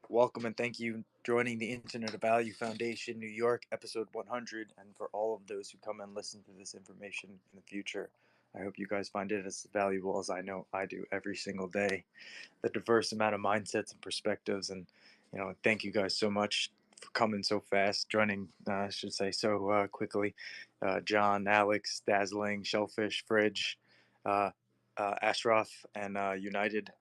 Welcome and thank you joining the Internet of Value Foundation New York, episode 100, and for all of those who come and listen to this information in the future. I hope you guys find it as valuable as I know I do every single day. The diverse amount of mindsets and perspectives, and thank you guys so much for coming so fast, joining, I should say, so quickly. John, Alex, Dazzling, Shellfish, Fridge, uh, Ashraf, and United.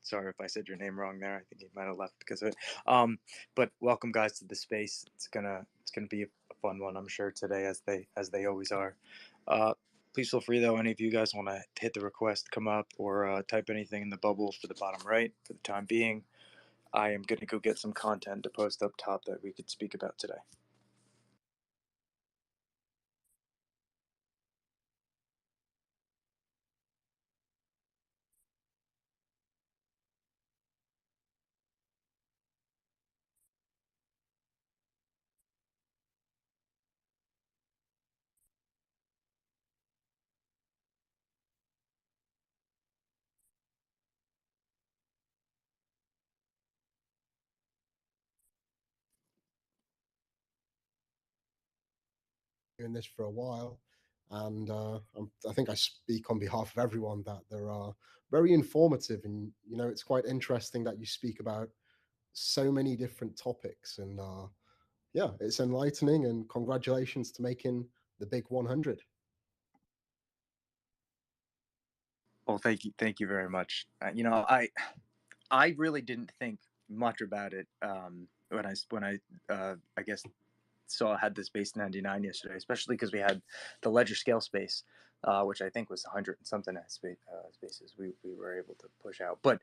Sorry if I said your name wrong there. I think he might have left because of it. But welcome, guys, to the space. It's gonna be a fun one, I'm sure, today, as they always are. Uh, Please feel free, though. Any of you guys want to hit the request, come up, or type anything in the bubble for the bottom right. For the time being, I am gonna go get some content to post up top that we could speak about today. doing this for a while, and I think I speak on behalf of everyone that there are very informative, and it's quite interesting that you speak about so many different topics, and yeah, it's enlightening. And congratulations to making the big 100. Well, thank you very much. I really didn't think much about it when I guess saw had this base 99 yesterday, especially because we had the ledger scale space, which I think was 100 and something spaces we were able to push out. But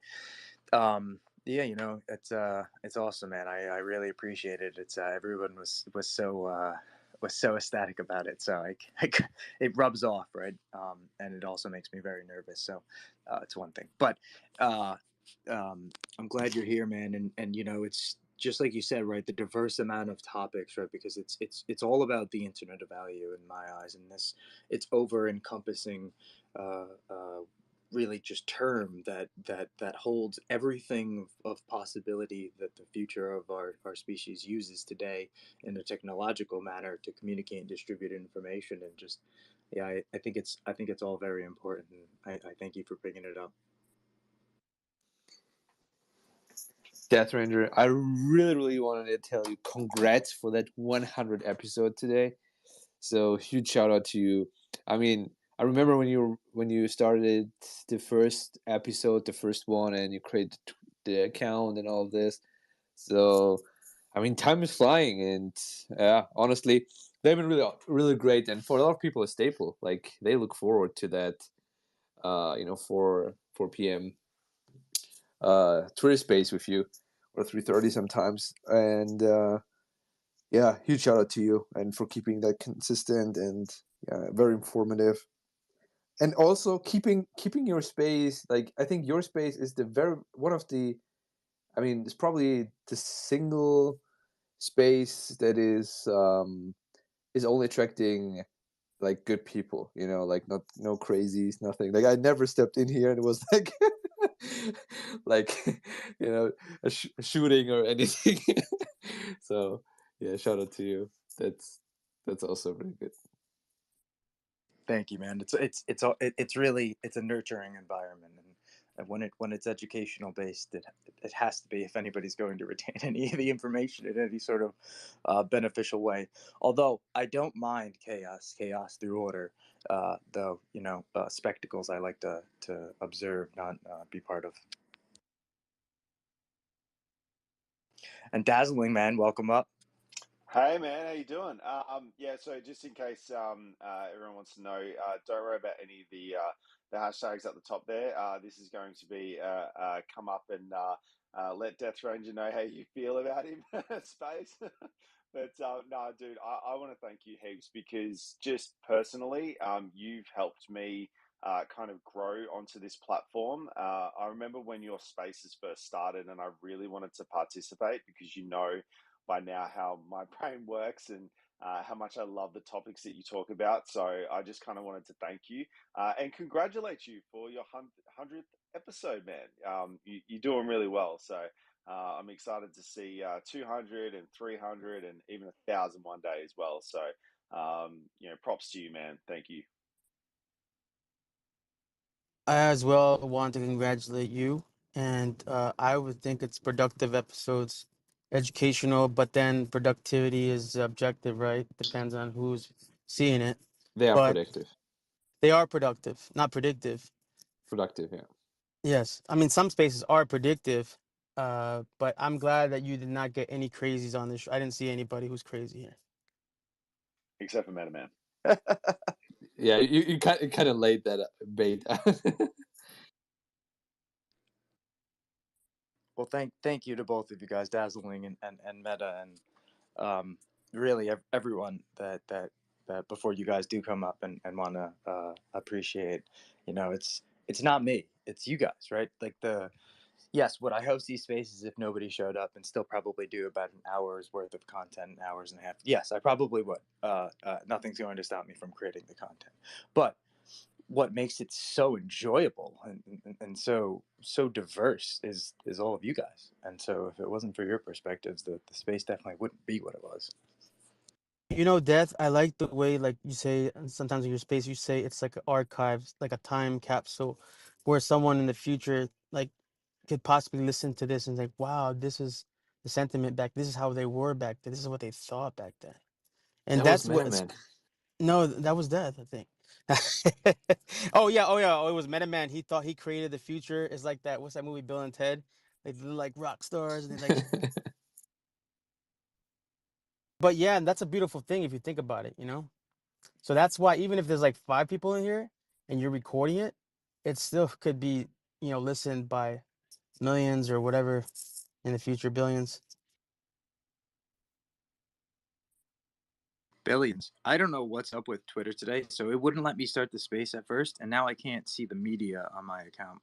yeah, it's awesome, man. I really appreciate it. It's everyone was so ecstatic about it. So it rubs off, right? And it also makes me very nervous. So it's one thing, but uh, I'm glad you're here, man. And it's just like you said, right? The diverse amount of topics, right? Because it's all about the Internet of Value in my eyes, and this it's over encompassing. Really just term that holds everything of possibility that the future of our species uses today in a technological manner to communicate and distribute information. And just yeah, I think it's all very important, and I thank you for bringing it up. Death Ranger, I really wanted to tell you congrats for that 100 episode today. So huge shout out to you. I mean, I remember when you started the first episode, the first one, and you created the account and all of this. So, I mean, time is flying, and yeah, honestly, they've been really great, and for a lot of people, a staple. Like they look forward to that. 4 p.m. Twitter space with you, or 3:30 sometimes, and yeah, huge shout out to you and for keeping that consistent and yeah, very informative. And also keeping your space. Like I think your space is the very one of the. I mean, it's probably the single space that is only attracting like good people. Like not no crazies, nothing. Like I never stepped in here and it was like like a shooting or anything. So yeah, shout out to you. That's also really good. Thank you, man. It's a nurturing environment, and when it's educational based, it has to be if anybody's going to retain any of the information in any sort of beneficial way. Although I don't mind chaos through order, though spectacles I like to observe, not be part of. And dazzling, man, welcome up. Hey man, how you doing? Yeah, so just in case everyone wants to know, don't worry about any of the hashtags at the top there. This is going to be come up and let Death Ranger know how you feel about him space. But no, dude, I want to thank you heaps because just personally, you've helped me kind of grow onto this platform. I remember when your spaces first started, and I really wanted to participate because by now how my brain works and how much I love the topics that you talk about. So I just kind of wanted to thank you and congratulate you for your 100th episode, man. You're doing really well. So I'm excited to see 200 and 300 and even 1,000 one day as well. So, props to you, man. Thank you. I as well want to congratulate you, and I would think it's productive episodes, educational, but then productivity is objective, right? Depends on who's seeing it. They are But productive. they are productive, not predictive. Productive, yeah. Yes, I mean some spaces are predictive, but I'm glad that you did not get any crazies on this show. I didn't see anybody who's crazy here. Except for MetaMan. Yeah, you kind of laid that bait. Well, thank you to both of you guys, Dazzling and Meta, and really everyone that before you guys do come up and want to appreciate. It's not me, it's you guys, right? Like yes, would I host these spaces if nobody showed up and still probably do about an hour's worth of content, hours and a half? Yes, I probably would. Nothing's going to stop me from creating the content, but what makes it so enjoyable and so diverse is all of you guys. And so if it wasn't for your perspectives, the space definitely wouldn't be what it was. Death, I like the way, like you say, and sometimes in your space, you say it's like an archive, like a time capsule, where someone in the future, like, could possibly listen to this and think, wow, this is the sentiment back. This is how they were back then. This is what they thought back then. And That was that's what it's. MetaMan. No, that was Death, I think. Oh yeah, it was MetaMan. He thought he created the future. It's like that. What's that movie, Bill and Ted? They look like rock stars, and they like. But yeah, and that's a beautiful thing if you think about it, So that's why even if there's like 5 people in here and you're recording it, it still could be, listened by millions or whatever in the future, billions. Billions. I don't know what's up with Twitter today, so it wouldn't let me start the space at first, and now I can't see the media on my account.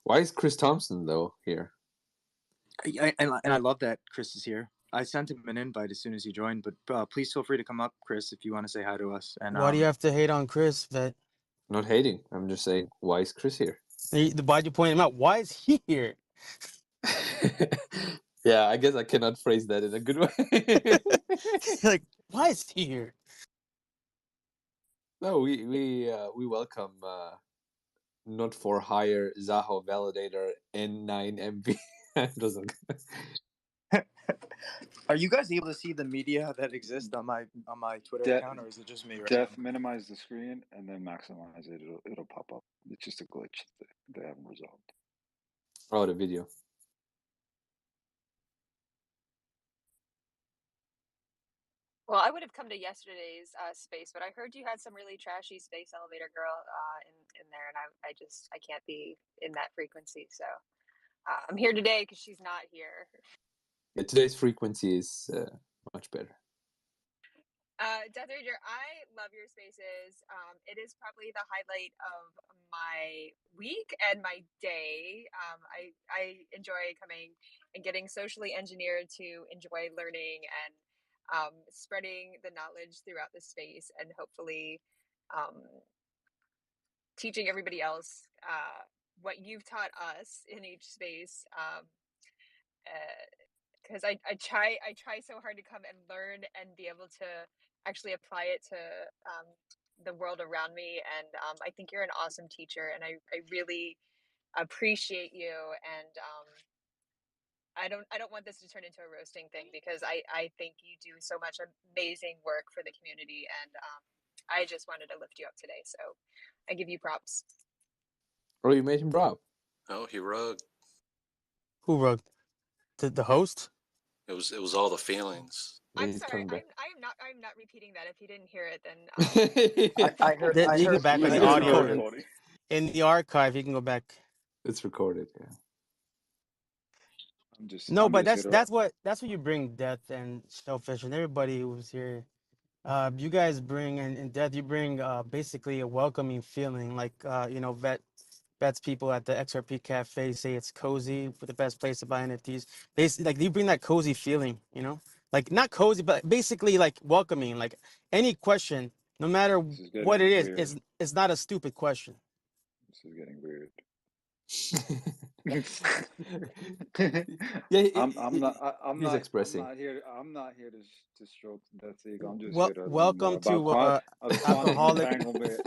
Why is Chris Thompson though here? And I love that Chris is here. I sent him an invite as soon as he joined, but please feel free to come up, Chris, if you want to say hi to us. And Why do you have to hate on Chris? That Not hating. I'm just saying, why is Chris here? why'd you point him out? Why is he here? Yeah, I guess I cannot phrase that in a good way. Like, why is he here? No, we welcome not for hire Zaho Validator N9MV. Doesn't. are you guys able to see the media that exists on my Twitter account, or is it just me right now? Minimize the screen and then maximize it. It'll pop up. It's just a glitch that they haven't resolved. Oh, the video. Well, I would have come to yesterday's space, but I heard you had some really trashy space elevator girl in there, and I can't be in that frequency. So I'm here today because she's not here. Yeah, today's frequency is much better. Death Ranger, I love your spaces. It is probably the highlight of my week and my day. I enjoy coming and getting socially engineered to enjoy learning and spreading the knowledge throughout the space, and hopefully teaching everybody else what you've taught us in each space. Because I try so hard to come and learn and be able to actually apply it to the world around me. And I think you're an awesome teacher, and I really appreciate you. And I don't want this to turn into a roasting thing, because I think you do so much amazing work for the community, and I just wanted to lift you up today. So I give you props. Oh, you made him drop. Oh, he rugged. Who wrote? The host? It was all the feelings. I'm sorry. I'm not repeating that. If you didn't hear it, then I heard. You can go back on the it's audio. recorded. In the archive, you can go back. It's recorded, yeah. But that's what you bring, Death and Shellfish and everybody who was here. You guys bring, and Death, you bring basically a welcoming feeling. Like Vets people at the XRP Cafe say it's cozy, for the best place to buy NFTs. Like you bring that cozy feeling, like not cozy, but basically like welcoming. Like any question, no matter what it is, it's not a stupid question. This is getting weird. Yeah, I'm he's not expressing. I'm not here to stroke Death's ego. I'm just Well, here to learn more welcome about to the quantum alcoholic. entanglement.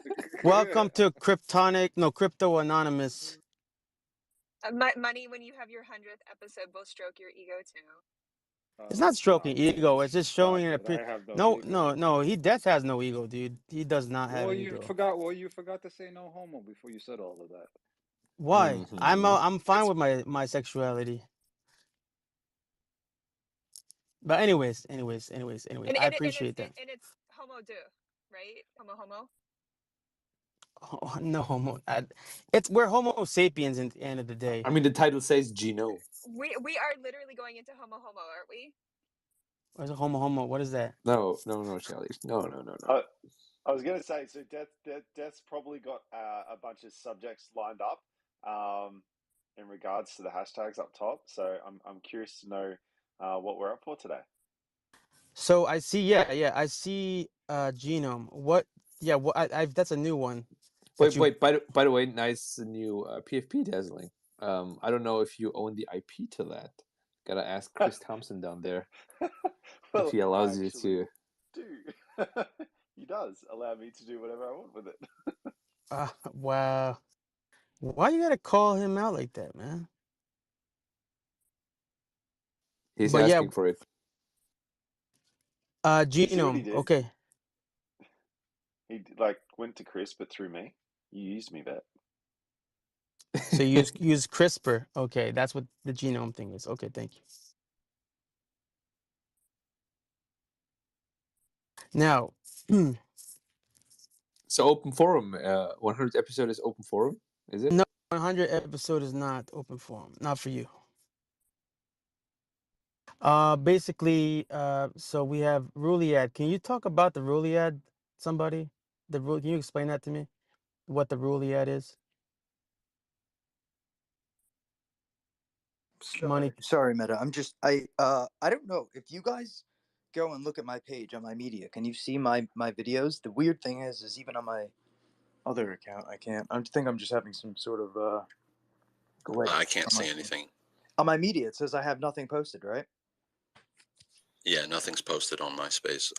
Welcome to Crypto Anonymous. Money, when you have your 100th episode, we'll stroke your ego too. It's not stroking ego. It's just Stop showing it. I have no no, ego. no. Death has no ego, dude. He does not have an ego. Well, you forgot to say no homo before you said all of that. Why? Mm-hmm. I'm fine with my sexuality. But anyways, And I appreciate that. And it's homo do, right? Homo. Oh, no homo. We're Homo sapiens at the end of the day. I mean, the title says genome. We are literally going into homo, aren't we? What's a homo? What is that? No, Shelly. No. I was going to say, so Death's probably got a bunch of subjects lined up in regards to the hashtags up top. So I'm curious to know what we're up for today. So I see, I see genome. What? Yeah, that's a new one. Wait. By the way, nice new PFP dazzling. I don't know if you own the IP to that. Gotta ask Chris Thompson down there Well, if he allows I you actually to. do. He does allow me to do whatever I want with it. Wow. Why you gotta call him out like that, man? He's But yeah, asking for it. You see what he genome. did? Okay. He went to Chris, but through me. You used me, Bet. So you use CRISPR. Okay, that's what the genome thing is. Okay, thank you. Now, So open forum. 100th episode is open forum, is it? no, 100 episode is not open forum. Not for you. Basically, so we have Ruliad. Can you talk about the Ruliad, somebody? Can you explain that to me? What the Ruliad is? Money. Sorry, Meta. I don't know if you guys go and look at my page on my media. Can you see my videos? The weird thing is even on my other account, I can't. I think I'm just having some sort of glitch. I can't see anything. On my media, it says I have nothing posted, right? Yeah, nothing's posted on my space.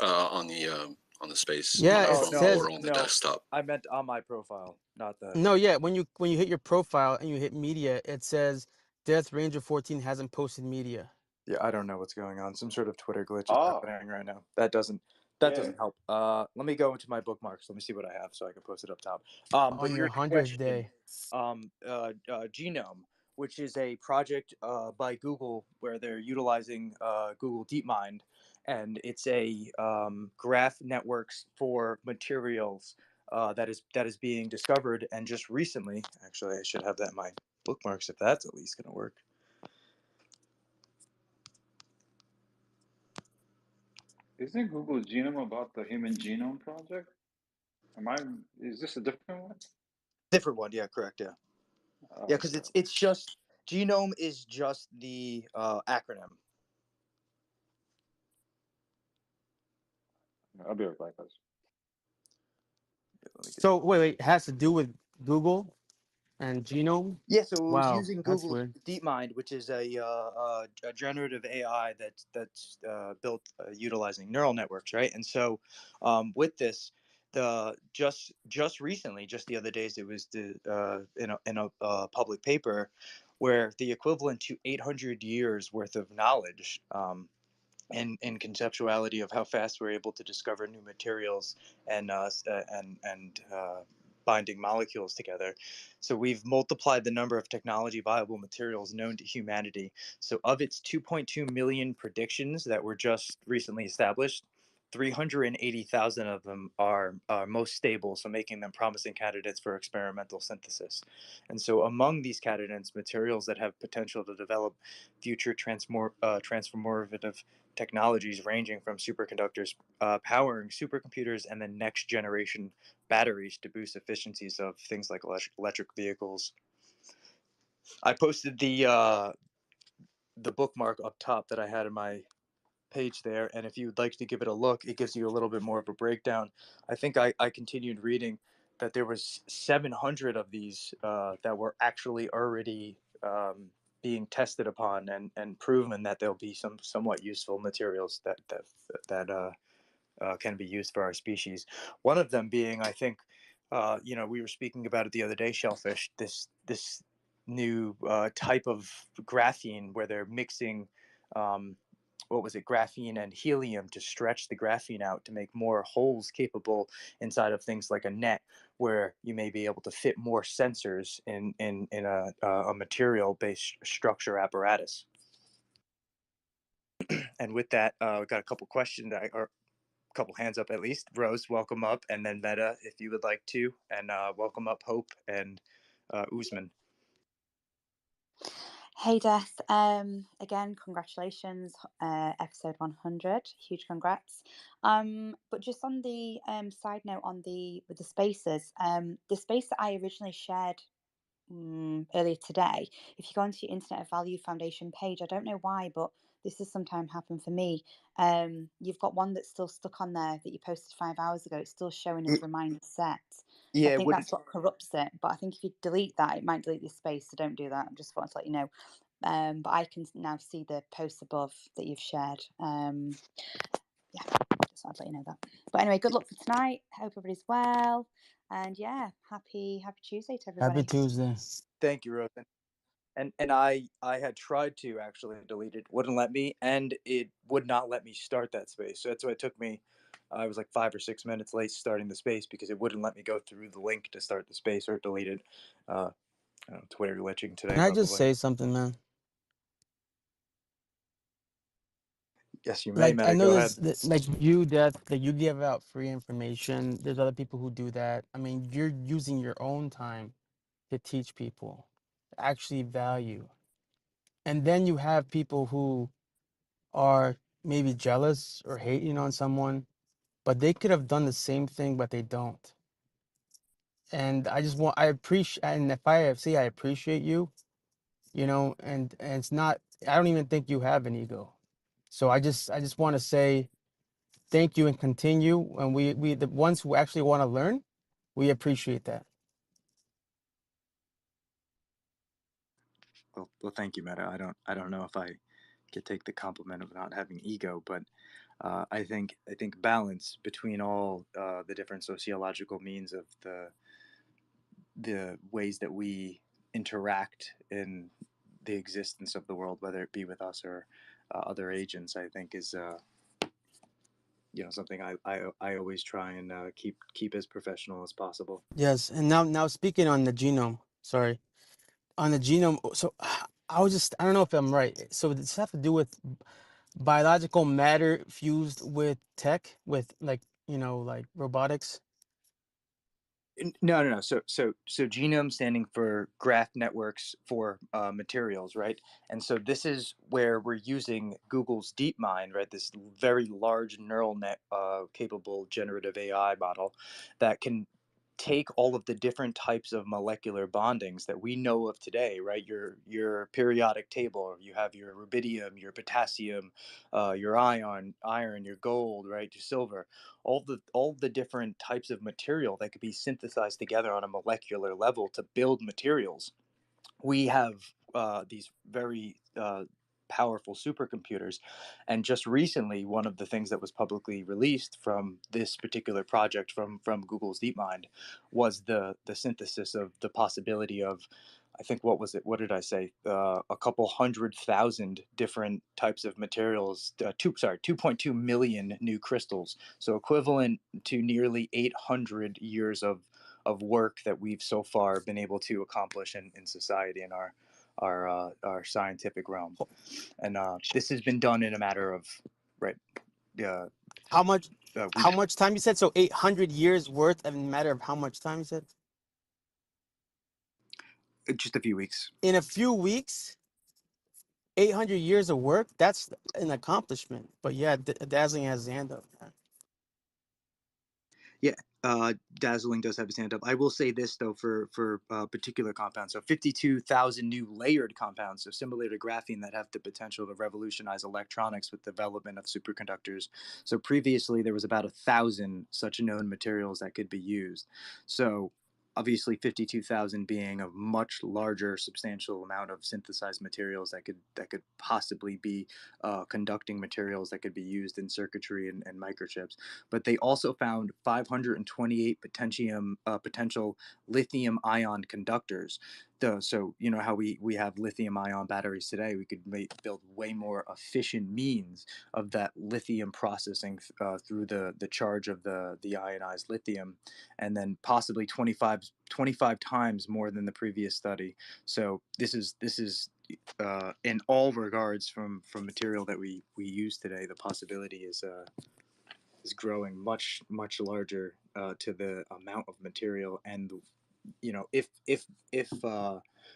On the space. Yeah, on the it phone says or on the desktop. I meant on my profile, not the. no. Yeah, when you hit your profile and you hit media, it says Death Ranger 14 hasn't posted media. Yeah, I don't know what's going on. Some sort of Twitter glitch is Oh. happening right now. That doesn't help. Let me go into my bookmarks. Let me see what I have so I can post it up top. On But your 100th day. Genome, which is a project by Google where they're utilizing Google DeepMind, and it's a graph networks for materials that is being discovered. And just recently, actually, I should have that in my bookmarks if that's at least going to work. Isn't Google Genome about the Human Genome Project? Is this a different one? Different one, yeah, correct, yeah. Yeah, because it's just genome is just the acronym. I'll be right back, guys. So wait, it has to do with Google and genome? Yeah, so it was Wow, using that's Google's weird. DeepMind, which is a generative AI that's built utilizing neural networks, right? And so with this, just recently, just the other days, it was in a public paper where the equivalent to 800 years worth of knowledge. And conceptuality of how fast we're able to discover new materials and binding molecules together. So we've multiplied the number of technology viable materials known to humanity. So of its 2.2 million predictions that were just recently established, 380,000 of them are most stable, so making them promising candidates for experimental synthesis. And so among these candidates, materials that have potential to develop future transformative technologies ranging from superconductors powering supercomputers and then next generation batteries to boost efficiencies of things like electric vehicles. I posted the bookmark up top that I had in my page there, and if you would like to give it a look, it gives you a little bit more of a breakdown. I think I continued reading that there was 700 of these that were actually already being tested upon and proven that there'll be some somewhat useful materials that can be used for our species. One of them being, I think, we were speaking about it the other day, shellfish. This new type of graphene where they're mixing. What was it, graphene and helium to stretch the graphene out to make more holes capable inside of things like a net, where you may be able to fit more sensors in a material based structure apparatus. And with that, we got a couple questions or a couple hands up at least. Rose, welcome up, and then Meta, if you would like to, and welcome up Hope and Usman. Hey Death, again, congratulations, episode 100, huge congrats. But just on the side note with the spaces, the space that I originally shared earlier today, if you go onto your Internet of Value Foundation page, I don't know why, but this has sometimes happened for me. You've got one that's still stuck on there that you posted 5 hours ago. It's still showing as reminder set. So Yeah, I think that's what corrupts it. But I think if you delete that, it might delete the space. So don't do that. I just wanted to let you know. But I can now see the post above that you've shared. Yeah, just wanted to let you know that. But anyway, good luck for tonight. Hope everybody's well. And yeah, happy Tuesday to everybody. Happy Tuesday. Thank you, Rose. And I had tried to actually delete it, wouldn't let me, and it would not let me start that space. So that's why it took me. I was like 5 or 6 minutes late starting the space because it wouldn't let me go through the link to start the space or delete it. I don't know, Twitter glitching today. Can I probably. just say something, man? Yes, you may, Like, Meta. I know Go ahead. this, like you, Death, that you give out free information. There's other people who do that. I mean, you're using your own time to teach people, actually value. And then you have people who are maybe jealous or hating on someone, but they could have done the same thing, but they don't. And I appreciate, and if I say I appreciate you, and it's not, I don't even think you have an ego. So I just want to say thank you and continue. And we the ones who actually want to learn, we appreciate that. Well, thank you, Meta. I don't know if I could take the compliment of not having ego, but I think balance between all the different sociological means of the ways that we interact in the existence of the world, whether it be with us or other agents, I think is something I always try and keep as professional as possible. Yes, and now speaking on the genome, sorry, on the genome. So I don't know if I'm right. So does this have to do with biological matter fused with tech, with like robotics? No. So genome standing for graph networks for materials, right? And so this is where we're using Google's DeepMind, right? This very large neural net capable generative AI model that can take all of the different types of molecular bondings that we know of today, right? Your periodic table, you have your rubidium, your potassium, your iron, your gold, right? Your silver, all the different types of material that could be synthesized together on a molecular level to build materials. We have these very powerful supercomputers, and just recently, one of the things that was publicly released from this particular project from Google's DeepMind was the synthesis of the possibility of, I think, what was it? What did I say? A couple 100,000 different types of materials. 2.2 million new crystals. So equivalent to nearly 800 years of work that we've so far been able to accomplish in society in our scientific realm. And this has been done in a matter of How much weeks. time you said? So 800 years worth in a matter of how much time you said? Just a few weeks. In a few weeks, 800 years of work, that's an accomplishment. But yeah, Dazzling has his hand up. Yeah, Dazzling does have his hand up. I will say this though for particular compounds. So 52,000 new layered compounds, so similar to graphene, that have the potential to revolutionize electronics with development of superconductors. So previously there was about 1,000 such known materials that could be used. So obviously 52,000 being a much larger substantial amount of synthesized materials that could possibly be conducting materials that could be used in circuitry and microchips. But they also found 528 potential lithium ion conductors. So you know how we have lithium ion batteries today, we could build way more efficient means of that lithium processing through the charge of the ionized lithium, and then possibly 25 times more than the previous study. So this is in all regards from material that we use today, the possibility is growing much larger to the amount of material. And you know, if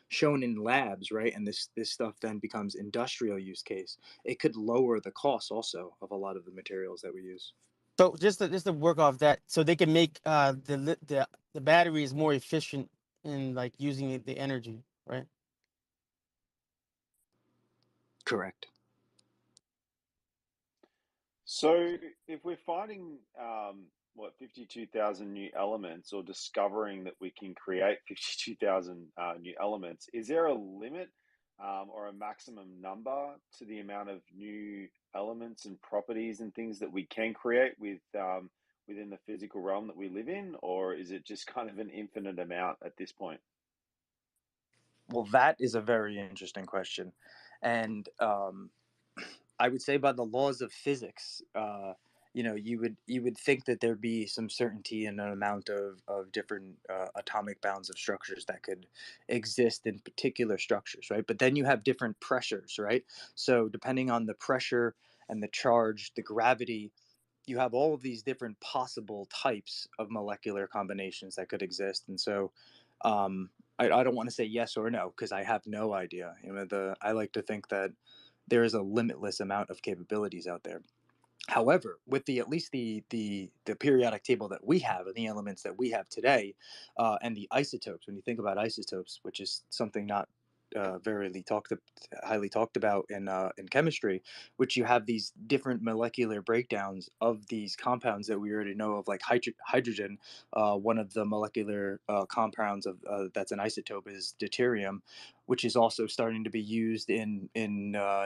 shown in labs, right, and this stuff then becomes industrial use case, it could lower the cost also of a lot of the materials that we use. So just to work off that, so they can make the batteries more efficient in like using the energy, right? Correct. So if we're finding 52,000 new elements, or discovering that we can create 52,000 new elements, is there a limit or a maximum number to the amount of new elements and properties and things that we can create within the physical realm that we live in, or is it just kind of an infinite amount at this point? Well, that is a very interesting question, and I would say by the laws of physics, you know, you would think that there'd be some certainty in an amount of different atomic bounds of structures that could exist in particular structures, right? But then you have different pressures, right? So depending on the pressure and the charge, the gravity, you have all of these different possible types of molecular combinations that could exist. And so I don't want to say yes or no because I have no idea. You know, I like to think that there is a limitless amount of capabilities out there. However, with at least the periodic table that we have and the elements that we have today, and the isotopes, when you think about isotopes, which is something not highly talked about in chemistry, which you have these different molecular breakdowns of these compounds that we already know of, like hydrogen. One of the molecular compounds of that's an isotope is deuterium, which is also starting to be used in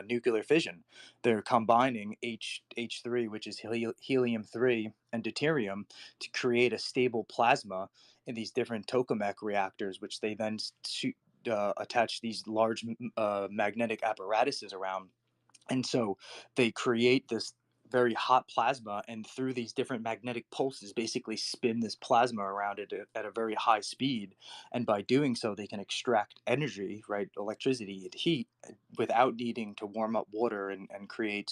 nuclear fission. They're combining H3, which is helium-3, and deuterium to create a stable plasma in these different tokamak reactors, which they then attach these large magnetic apparatuses around. And so they create this very hot plasma, and through these different magnetic pulses basically spin this plasma around it at a very high speed. And by doing so, they can extract energy, right, electricity and heat, without needing to warm up water and create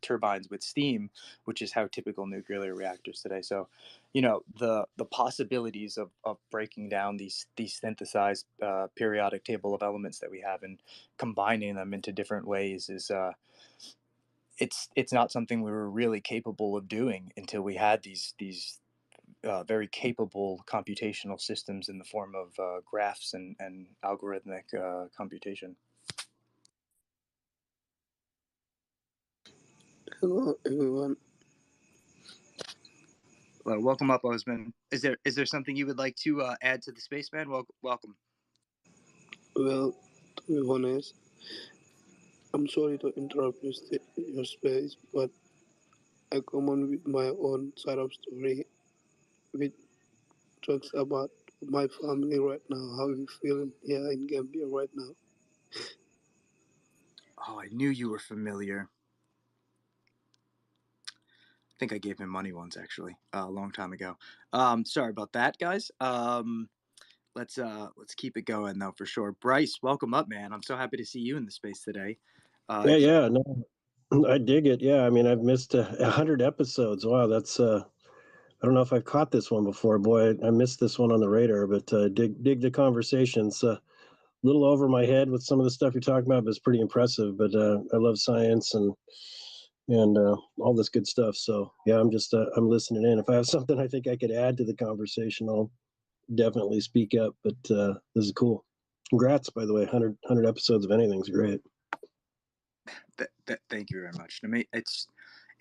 turbines with steam, which is how typical nuclear reactors today. So you know, the possibilities of breaking down these synthesized periodic table of elements that we have and combining them into different ways is it's not something we were really capable of doing until we had these very capable computational systems in the form of graphs and algorithmic computation. Hello, everyone. Well, welcome up, Osman. Is there something you would like to add to the spaceman? Welcome. Well, to be honest, I'm sorry to interrupt your space, but I come on with my own side of story, which talks about my family right now, how we feeling here in Gambia right now. Oh, I knew you were familiar. I think I gave him money once, actually, a long time ago. Sorry about that, guys. Let's keep it going though, for sure. Bryce, welcome up, man. I'm so happy to see you in the space today. Yeah, no, I dig it. Yeah, I mean, I've missed 100 episodes. Wow, that's I don't know if I've caught this one before. Boy, I missed this one on the radar, but dig the conversations. A little over my head with some of the stuff you're talking about, but it's pretty impressive. But I love science, and and all this good stuff. So yeah, I'm just I'm listening in. If I have something I think I could add to the conversation, I'll definitely speak up. But this is cool. Congrats, by the way. 100 episodes of anything's great. Thank you very much. To me, it's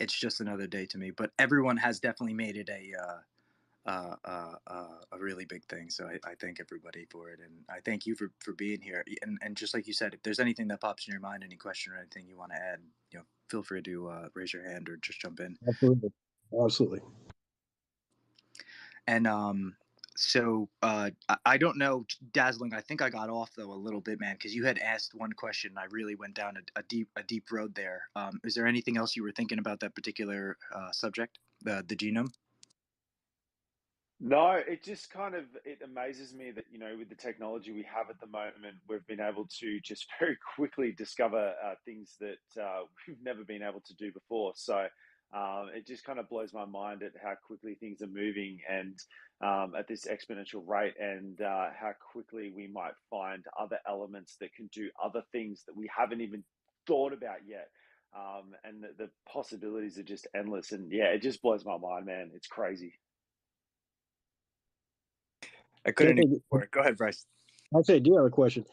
just another day to me. But everyone has definitely made it a really big thing. So I thank everybody for it, and I thank you for being here. And just like you said, if there's anything that pops in your mind, any question or anything you want to add, feel free to raise your hand or just jump in. Absolutely, absolutely. And so I don't know, Dazzling. I think I got off though a little bit, man, because you had asked one question. I really went down a deep road there. Is there anything else you were thinking about that particular subject, the genome? No, it just it amazes me that, with the technology we have at the moment, we've been able to just very quickly discover things that we've never been able to do before. So it just kind of blows my mind at how quickly things are moving, and at this exponential rate, and how quickly we might find other elements that can do other things that we haven't even thought about yet. And the possibilities are just endless. And yeah, it just blows my mind, man. It's crazy. I couldn't even for it. Go ahead, Bryce. Actually, I do have a question.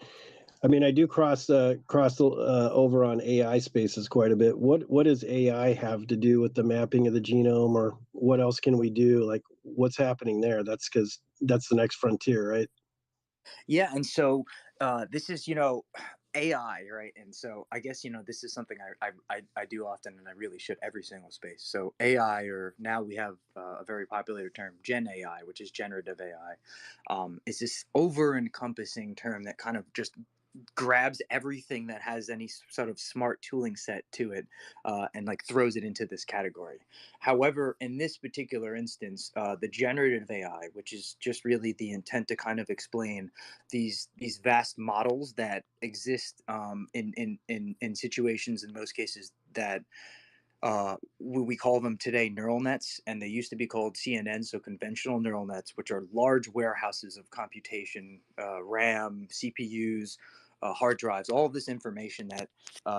I mean, I do cross over on AI spaces quite a bit. What does AI have to do with the mapping of the genome, or what else can we do? Like, what's happening there? That's because that's the next frontier, right? Yeah, and so this is AI, right? And so I guess this is something I do often, and I really should every single space. So AI, or now we have a very popular term, Gen AI, which is generative AI, is this over-encompassing term that kind of just grabs everything that has any sort of smart tooling set to it, and like throws it into this category. However, in this particular instance, the generative AI, which is just really the intent to kind of explain these vast models that exist in situations, in most cases, that we call them today neural nets, and they used to be called CNNs, so conventional neural nets, which are large warehouses of computation, RAM, CPUs, hard drives, all of this information that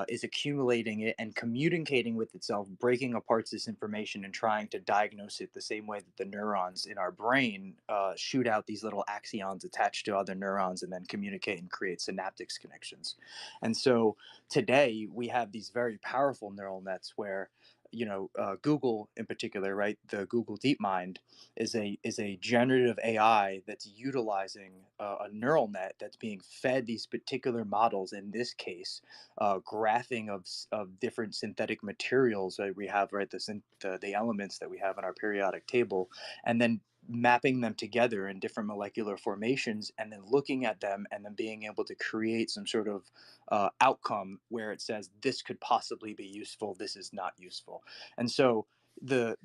is accumulating it and communicating with itself, breaking apart this information and trying to diagnose it the same way that the neurons in our brain shoot out these little axons attached to other neurons and then communicate and create synaptic connections. And so today we have these very powerful neural nets where Google in particular, right? The Google DeepMind is a generative AI that's utilizing a neural net that's being fed these particular models. In this case, graphing of different synthetic materials that we have, right? The elements that we have in our periodic table, and then mapping them together in different molecular formations, and then looking at them and then being able to create some sort of outcome where it says this could possibly be useful, this is not useful. And so the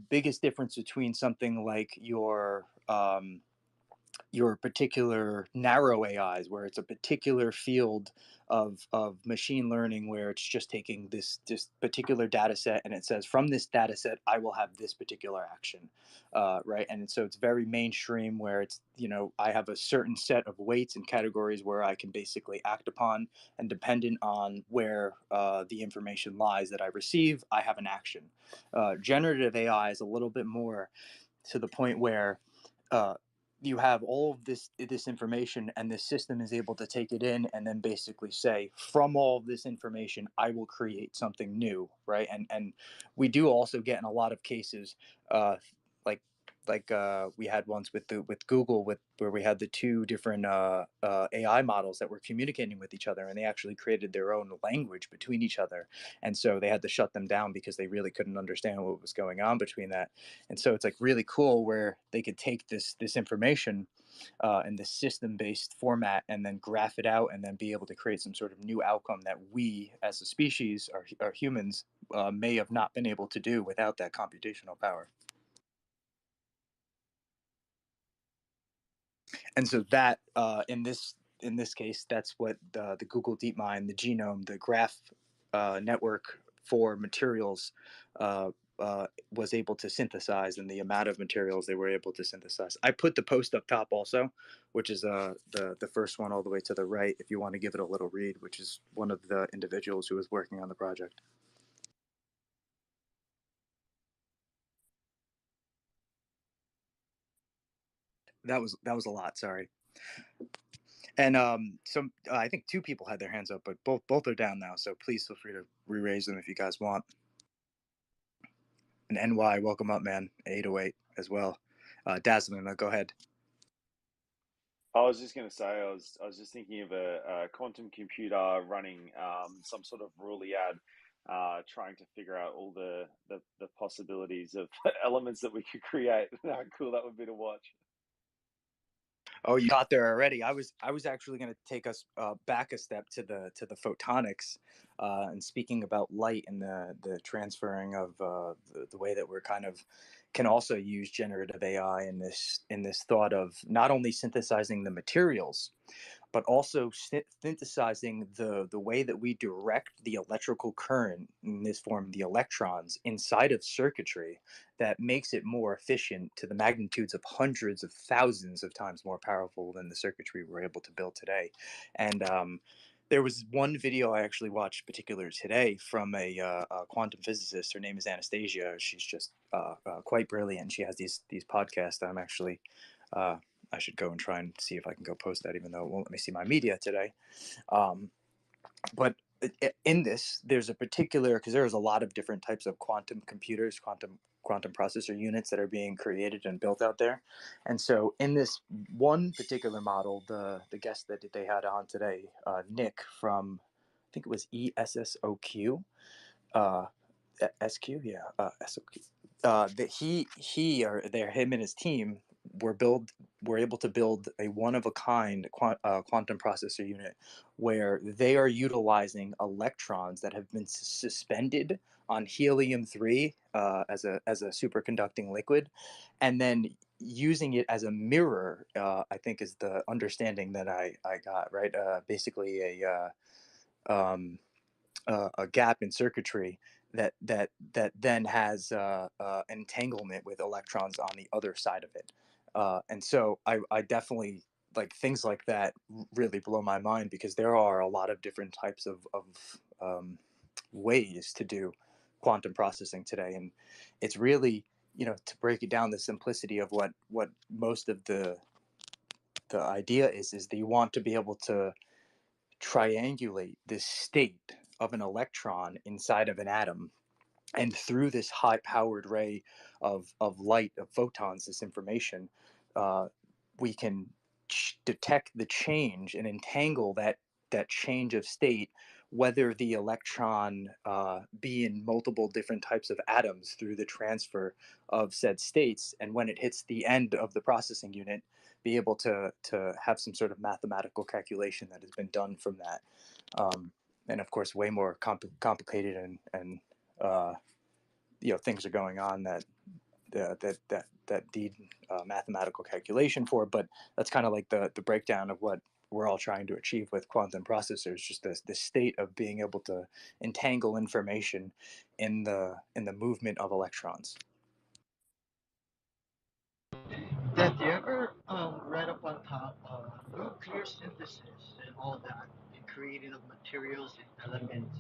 biggest difference between something like your particular narrow AIs, where it's a particular field of machine learning, where it's just taking this particular data set and it says from this data set I will have this particular action, right? And so it's very mainstream, where it's I have a certain set of weights and categories where I can basically act upon, and dependent on where the information lies that I receive, I have an action. Generative AI is a little bit more to the point where uh, you have all of this information, and the system is able to take it in and then basically say, from all of this information I will create something new, right? And we do also get in a lot of cases, like we had once with Google, where we had the two different AI models that were communicating with each other, and they actually created their own language between each other, and so they had to shut them down because they really couldn't understand what was going on between that. And so it's like really cool where they could take this information in this system-based format and then graph it out and then be able to create some sort of new outcome that we as a species, or humans, may have not been able to do without that computational power. And so that in this case, that's what the Google DeepMind, the genome, the graph network for materials was able to synthesize, and the amount of materials they were able to synthesize. I put the post up top also, which is the first one all the way to the right, if you want to give it a little read, which is one of the individuals who was working on the project. that was a lot. Sorry. And I think 2 people had their hands up, but both are down now. So please feel free to re-raise them if you guys want. And NY, welcome up, man. 808 as well. Dazzling, go ahead. I was just going to say, I was just thinking of a quantum computer running some sort of Roolead, trying to figure out all the possibilities of elements that we could create. How cool that would be to watch. Oh, you got there already. I was actually going to take us back a step to the photonics, and speaking about light and the transferring of the way that we're kind of can also use generative AI in this thought of not only synthesizing the materials, but also synthesizing the way that we direct the electrical current, in this form the electrons, inside of circuitry that makes it more efficient to the magnitudes of hundreds of thousands of times more powerful than the circuitry we're able to build today. And there was one video I actually watched particular today from a quantum physicist. Her name is Anastasia. She's just quite brilliant. She has these podcasts that I'm actually I should go and try and see if I can go post that, even though it won't let me see my media today. But in this, there's a particular, because there's a lot of different types of quantum computers, quantum processor units that are being created and built out there. And so in this one particular model, the guest that they had on today, Nick from, I think it was ESSOQ, SQ, yeah, SOQ. That him and his team were able to build a one of a kind quantum processor unit where they are utilizing electrons that have been suspended on helium-3 as a superconducting liquid, and then using it as a mirror. I think is the understanding that I got, right. Basically a gap in circuitry that then has entanglement with electrons on the other side of it. And so I definitely, like, things like that really blow my mind, because there are a lot of different types of ways to do quantum processing today. And it's really, to break it down, the simplicity of what most of the idea is that you want to be able to triangulate this state of an electron inside of an atom, and through this high powered ray of light, of photons, this information, we can detect the change and entangle that change of state, whether the electron be in multiple different types of atoms through the transfer of said states, and when it hits the end of the processing unit, be able to have some sort of mathematical calculation that has been done from that. And of course, way more complicated and things are going on that need mathematical calculation for. But that's kind of like the breakdown of what we're all trying to achieve with quantum processors, just this state of being able to entangle information in the movement of electrons. Did you ever read up on top nuclear synthesis and all that, and creating of materials and elements,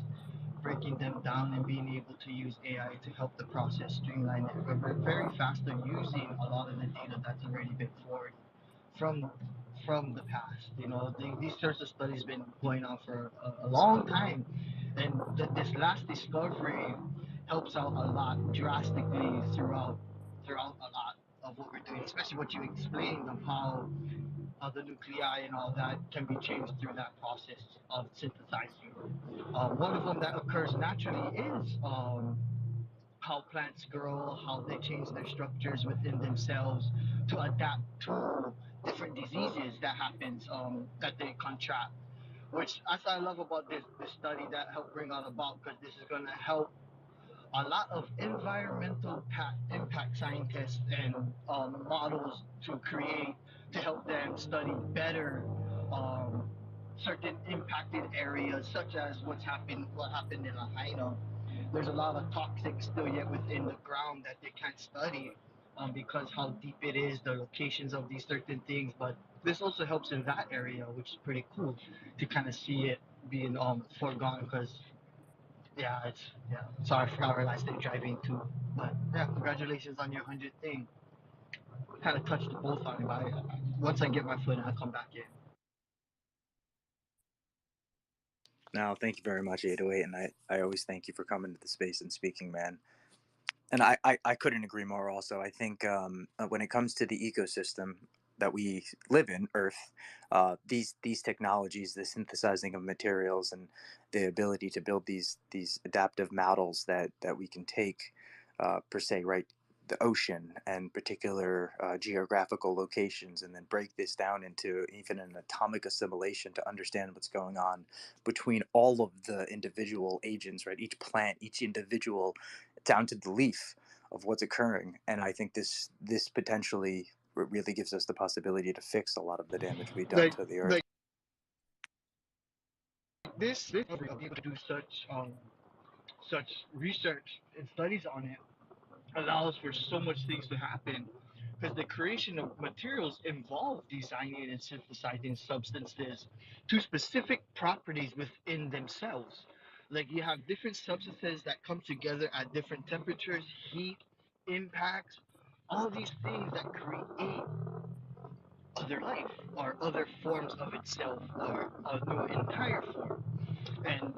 breaking them down and being able to use AI to help the process streamline it? We're very fast on using a lot of the data that's already been forwarded from the past. These sorts of studies been going on for a long time, and this last discovery helps out a lot drastically throughout a lot of what we're doing, especially what you explained of how the nuclei and all that can be changed through that process of synthesizing. One of them that occurs naturally is how plants grow, how they change their structures within themselves to adapt to different diseases that happens, that they contract. Which I love about this study that helped bring on about, because this is going to help a lot of environmental impact scientists and models to help them study better certain impacted areas, such as what happened in Lahaina. There's a lot of toxic still yet within the ground that they can't study, because how deep it is, the locations of these certain things. But this also helps in that area, which is pretty cool to kind of see it being foregone, because sorry, I forgot where I stayed driving too. But yeah, congratulations on your 100th thing. kind of touched both on it. But once I get my foot in, I'll come back in. No, thank you very much, 808, and I always thank you for coming to the space and speaking, man. And I couldn't agree more. Also, I think when it comes to the ecosystem that we live in, Earth, these technologies, the synthesizing of materials, and the ability to build these adaptive models that we can take, per se, right, the ocean and particular geographical locations, and then break this down into even an atomic assimilation to understand what's going on between all of the individual agents, right? Each plant, each individual, down to the leaf of what's occurring. And I think this potentially really gives us the possibility to fix a lot of the damage we've done to the earth. Like this, being able to do such research and studies on it allows for so much things to happen, because the creation of materials involve designing and synthesizing substances to specific properties within themselves. Like you have different substances that come together at different temperatures, heat, impact, all these things that create other life or other forms of itself or a new entire form. And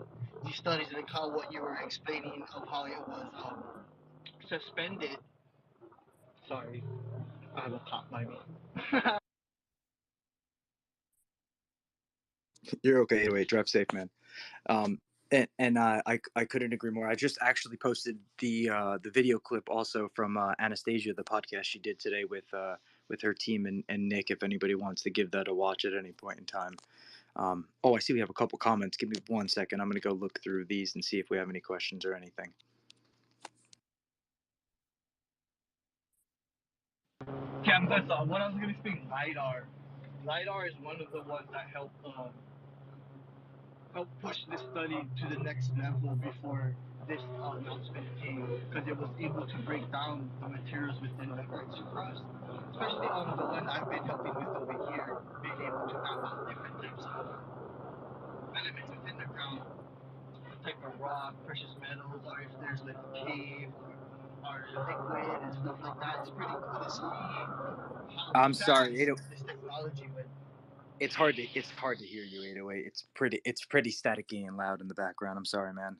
these studies, like how what you were explaining of how it was suspended. Sorry, I have a cop by me. You're okay. Anyway, drive safe, man. I couldn't agree more. I just actually posted the video clip also from Anastasia, the podcast she did today with her team and Nick. If anybody wants to give that a watch at any point in time. I see we have a couple comments. Give me 1 second. I'm going to go look through these and see if we have any questions or anything. Yeah, but what I was gonna speak, lidar. Lidar is one of the ones that help push this study to the next level before this announcement came, because it was able to break down the materials within the Earth's crust, especially on the one I've been helping with over here, being able to map out different types of elements within the ground, what type of rock, precious metals, or if there's like a cave or liquid and stuff like that. It's pretty cool to see how I'm fast sorry, this technology went. it's hard to hear you, 808. It's pretty staticky and loud in the background. I'm sorry, man.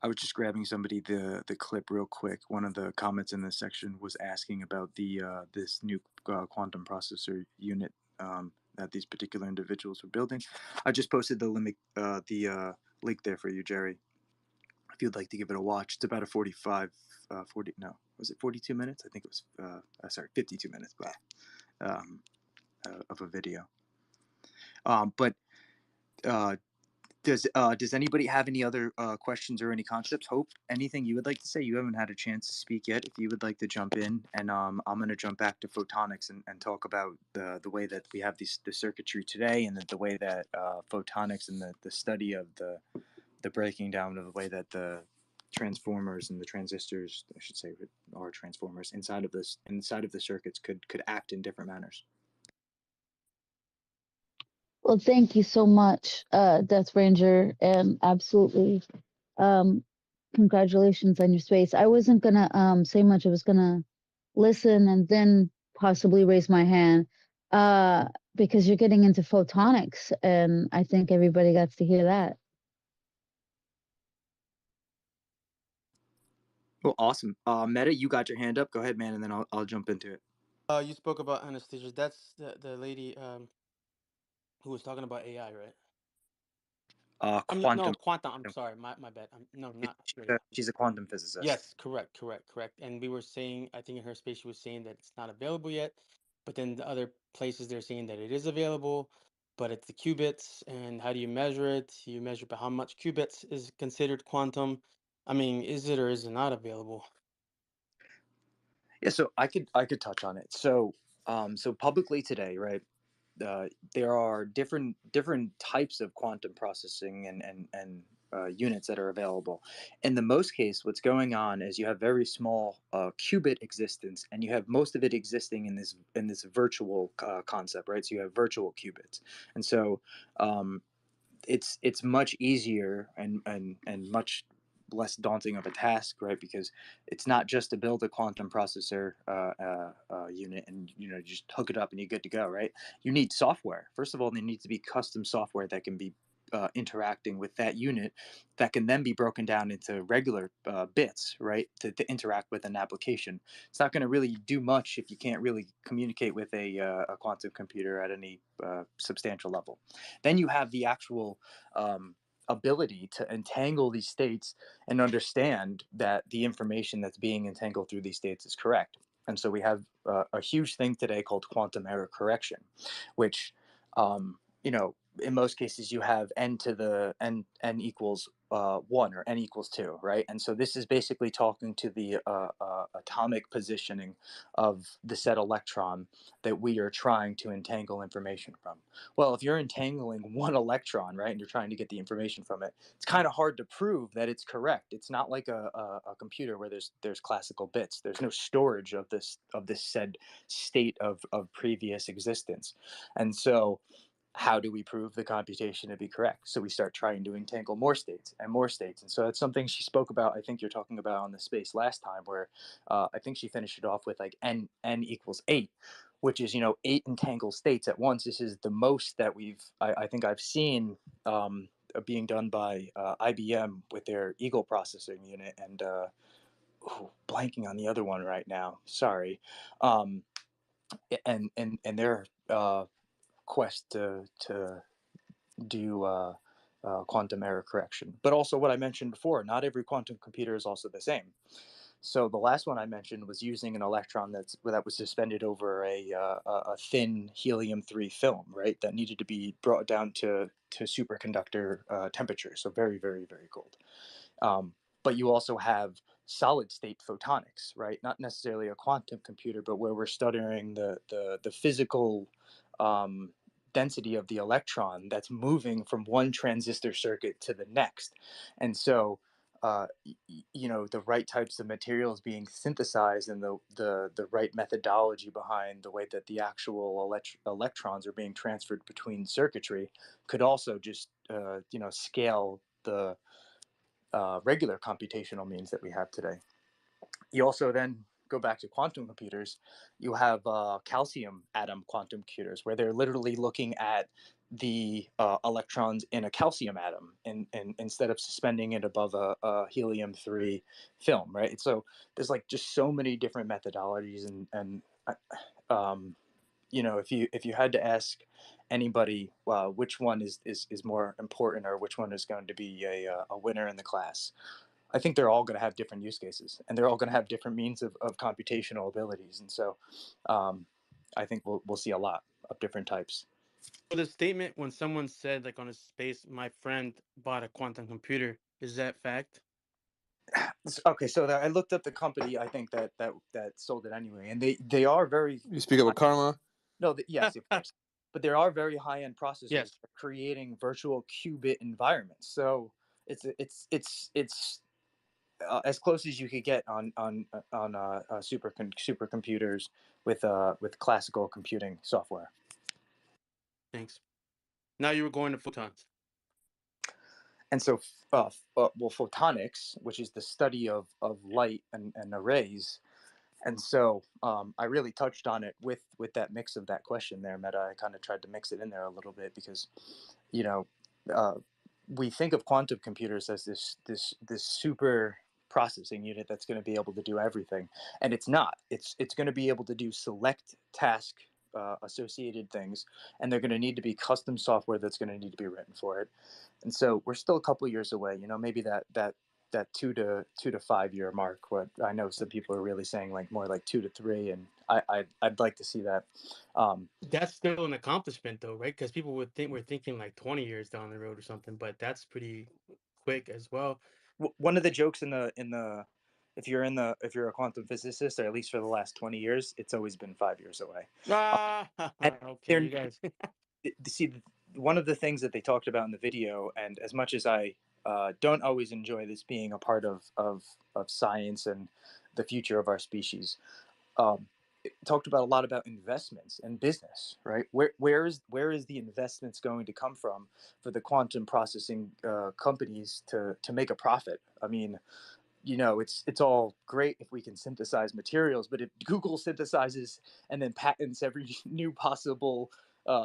I was just grabbing somebody the clip real quick. One of the comments in this section was asking about the this new quantum processor unit that these particular individuals were building. I just posted the link there for you, Jerry. If you'd like to give it a watch, it's about a 40 no, was it 42 minutes? I think it was sorry, 52 minutes, of a video. But does anybody have any other questions or any concepts? Hope, anything you would like to say? You haven't had a chance to speak yet. If you would like to jump in, and I'm going to jump back to photonics and talk about the way that we have the circuitry today, and the way that photonics and the study of the breaking down of the way that the transformers and the transistors, I should say, are transformers inside of the circuits could act in different manners. Well, thank you so much, Death Ranger, and absolutely, congratulations on your space. I wasn't gonna say much. I was gonna listen and then possibly raise my hand, because you're getting into photonics, and I think everybody got to hear that. Well, awesome. Meta, you got your hand up. Go ahead, man, and then I'll jump into it. You spoke about Anastasia. That's the lady who was talking about AI, right? No, Quantum. quantum. I'm sorry, my bad. No, not really. She's a quantum physicist. Yes, correct. And we were saying, I think in her space, she was saying that it's not available yet, but then the other places they're saying that it is available, but it's the qubits. And how do you measure it? You measure by how much qubits is considered quantum. I mean, is it or is it not available? Yeah, so I could touch on it. So publicly today, right? There are different types of quantum processing and units that are available. In the most case, what's going on is you have very small qubit existence, and you have most of it existing in this virtual concept, right? So you have virtual qubits, and so it's much easier and much less daunting of a task, right? Because it's not just to build a quantum processor unit and just hook it up and you're good to go, right? You need software. First of all, there needs to be custom software that can be interacting with that unit, that can then be broken down into regular bits, right, to interact with an application. It's not going to really do much if you can't really communicate with a quantum computer at any substantial level. Then you have the actual ability to entangle these states and understand that the information that's being entangled through these states is correct. And so we have a huge thing today called quantum error correction, which in most cases you have n to the n equals 1 or n equals 2, right? And so this is basically talking to the atomic positioning of the said electron that we are trying to entangle information from. Well, if you're entangling one electron, right, and you're trying to get the information from it, it's kind of hard to prove that it's correct. It's not like a computer where there's classical bits. There's no storage of this said state of previous existence. And so how do we prove the computation to be correct? So we start trying to entangle more states and more states. And so that's something she spoke about. I think you're talking about on the space last time, where I think she finished it off with like n equals 8, which is 8 entangled states at once. This is the most that I think I've seen being done by IBM with their Eagle processing unit, and blanking on the other one right now. Sorry, and their quest to do quantum error correction. But also what I mentioned before, not every quantum computer is also the same. So the last one I mentioned was using an electron that was suspended over a thin helium-3 film, right? That needed to be brought down to superconductor temperature, so very, very, very cold. But you also have solid state photonics, right? Not necessarily a quantum computer, but where we're studying the physical density of the electron that's moving from one transistor circuit to the next. And so the right types of materials being synthesized and the right methodology behind the way that the actual electrons are being transferred between circuitry could also just scale the regular computational means that we have today. You also then go back to quantum computers. You have calcium atom quantum computers where they're literally looking at the electrons in a calcium atom and instead of suspending it above a helium-3 film, right? So there's like just so many different methodologies, and if you had to ask anybody which one is more important, or which one is going to be a winner in the class, I think they're all going to have different use cases, and they're all going to have different means of computational abilities. And so I think we'll see a lot of different types. So the statement when someone said, like, on a space, my friend bought a quantum computer, is that fact? Okay, so I looked up the company, I think that sold it anyway, and they are very. You speak about Karma? No, yes, of course. But there are very high-end processors Yes. that are creating virtual qubit environments. So it's as close as you could get on supercomputers with classical computing software. Thanks. Now you were going to photons. And so, photonics, which is the study of light and arrays. And so I really touched on it with that mix of that question there, Meta. I kind of tried to mix it in there a little bit because, we think of quantum computers as this super processing unit that's going to be able to do everything, and it's not. It's going to be able to do select task associated things, and they're going to need to be custom software that's going to need to be written for it. And so we're still a couple of years away. Maybe that 2 to 5 year mark. What I know some people are really saying like more like 2 to 3, and I'd like to see that. That's still an accomplishment, though, right? Because people would think we're thinking like 20 years down the road or something, but that's pretty quick as well. One of the jokes if you're a quantum physicist, or at least for the last 20 years, it's always been 5 years away. Okay, you guys. See, one of the things that they talked about in the video, and as much as I don't always enjoy this being a part of science and the future of our species, talked about a lot about investments and business, right? Where is the investments going to come from for the quantum processing companies to make a profit? I mean, it's all great if we can synthesize materials, but if Google synthesizes and then patents every new possible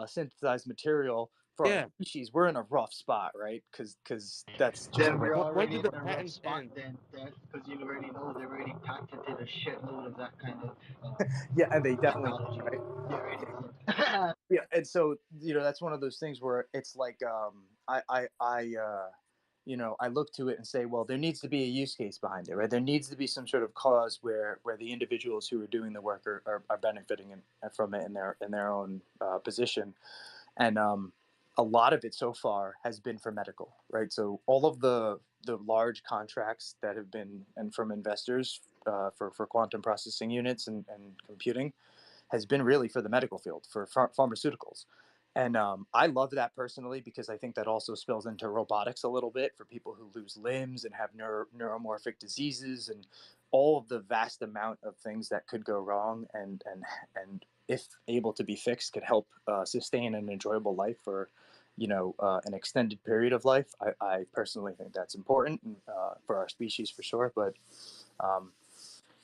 synthesized material for our Yeah. species, we're in a rough spot, right? Because that's just Then the way. we're When already do in the a rough patents spot end? then, because you already know they already patented a shitload of that kind of Yeah, and they definitely, technology. right? They already Yeah, did. yeah, and so that's one of those things where it's like I look to it and say, well, there needs to be a use case behind it, right? There needs to be some sort of cause where the individuals who are doing the work are benefiting from it in their own position, and a lot of it so far has been for medical, right? So all of the large contracts that have been and from investors for quantum processing units and computing has been really for the medical field, for pharmaceuticals. And I love that personally because I think that also spills into robotics a little bit for people who lose limbs and have neuromorphic diseases and all of the vast amount of things that could go wrong and if able to be fixed could help sustain an enjoyable life for an extended period of life. I personally think that's important for our species for sure, but um,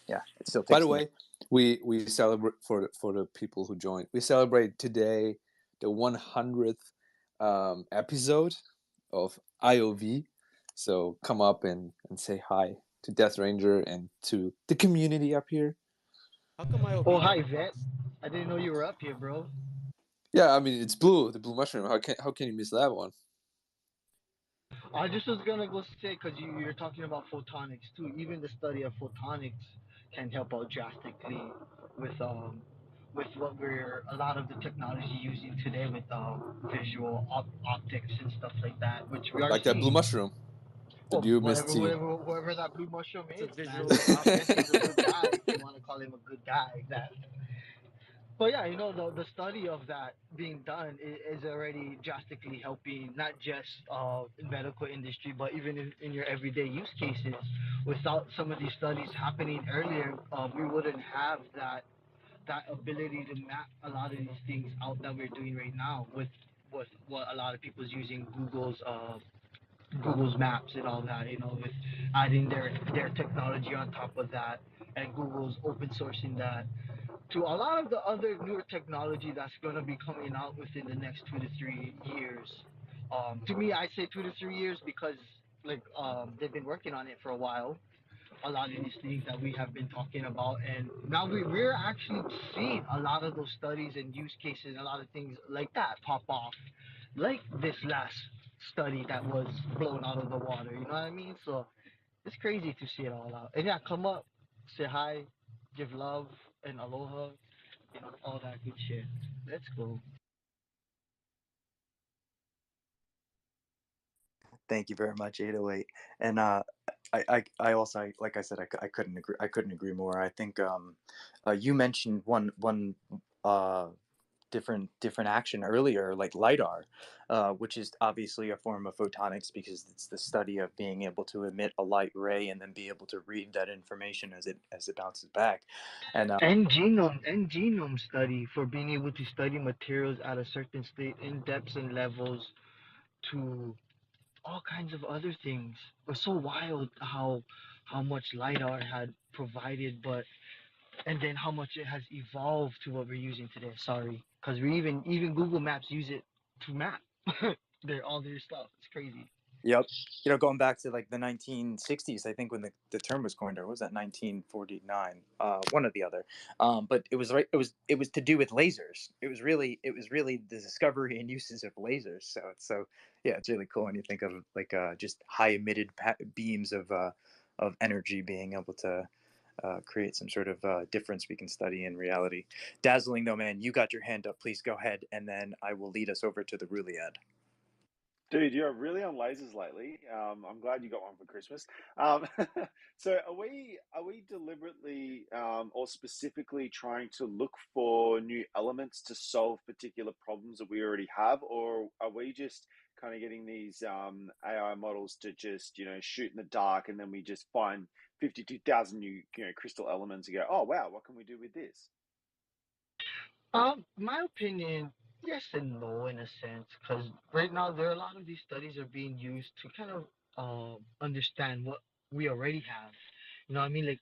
yeah, it still By takes the way, we celebrate for the people who joined. We celebrate today the 100th episode of IOV. So come up and say hi to Death Ranger and to the community up here. How come Oh, IOV hi, never Vet. talks? I didn't know you were up here, bro. Yeah, I mean it's blue, the blue mushroom. How can you miss that one? I just was gonna go say because you're talking about photonics too. Even the study of photonics can help out drastically with with what we're a lot of the technology using today with visual optics and stuff like that, which we are Like that blue seeing. mushroom Well, that you missed seeing. whoever that blue mushroom It's a is, man. visual I guess optic. he's a good guy if you want to call him a good guy. That but yeah, the study of that being done is already drastically helping not just in medical industry, but even in your everyday use cases. Without some of these studies happening earlier, we wouldn't have that ability to map a lot of these things out that we're doing right now with what a lot of people's using Google's Maps and all that, with adding their technology on top of that, and Google's open sourcing that to a lot of the other newer technology that's going to be coming out within the next 2 to 3 years. To me, I say 2 to 3 years because they've been working on it for a while. A lot of these things that we have been talking about, and now we're actually seeing a lot of those studies and use cases, and a lot of things like that pop off, like this last study that was blown out of the water. You know what I mean? So it's crazy to see it all out. And yeah, come up, say hi, give love and aloha, all that good shit. Let's go. Thank you very much, 808. And I also, like I said, I couldn't agree more. I think you mentioned one uh, different action earlier, like lidar, which is obviously a form of photonics because it's the study of being able to emit a light ray and then be able to read that information as it bounces back. And And genome study for being able to study materials at a certain state in depths and levels to all kinds of other things. It was so wild how much lidar had provided, but and then how much it has evolved to what we're using today. Sorry, because we even Google Maps use it to map all their stuff. It's crazy. yep, going back to like the 1960s, I think when the term was coined, or was that 1949? One or the other. But it was right. It was to do with lasers. It was really the discovery and uses of lasers. So yeah, it's really cool when you think of like just high emitted beams of energy being able to create some sort of difference we can study in reality. Dazzling though, man, you got your hand up. Please go ahead, and then I will lead us over to the Ruliad. Dude, you're really on lasers lately. I'm glad you got one for Christmas. So are we deliberately or specifically trying to look for new elements to solve particular problems that we already have, or are we just kind of getting these AI models to just shoot in the dark and then we just find 52,000 new crystal elements and go, oh wow, what can we do with this? My opinion, yes and no in a sense, because right now there are a lot of these studies are being used to kind of understand what we already have. You know what I mean? Like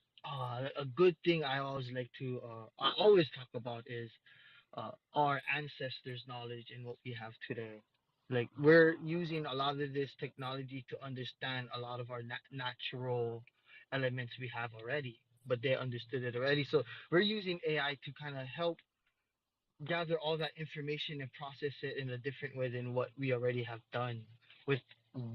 a good thing I always like to I always talk about is our ancestors' knowledge and what we have today. Like we're using a lot of this technology to understand a lot of our natural elements we have already, but they understood it already. So we're using AI to kind of help gather all that information and process it in a different way than what we already have done with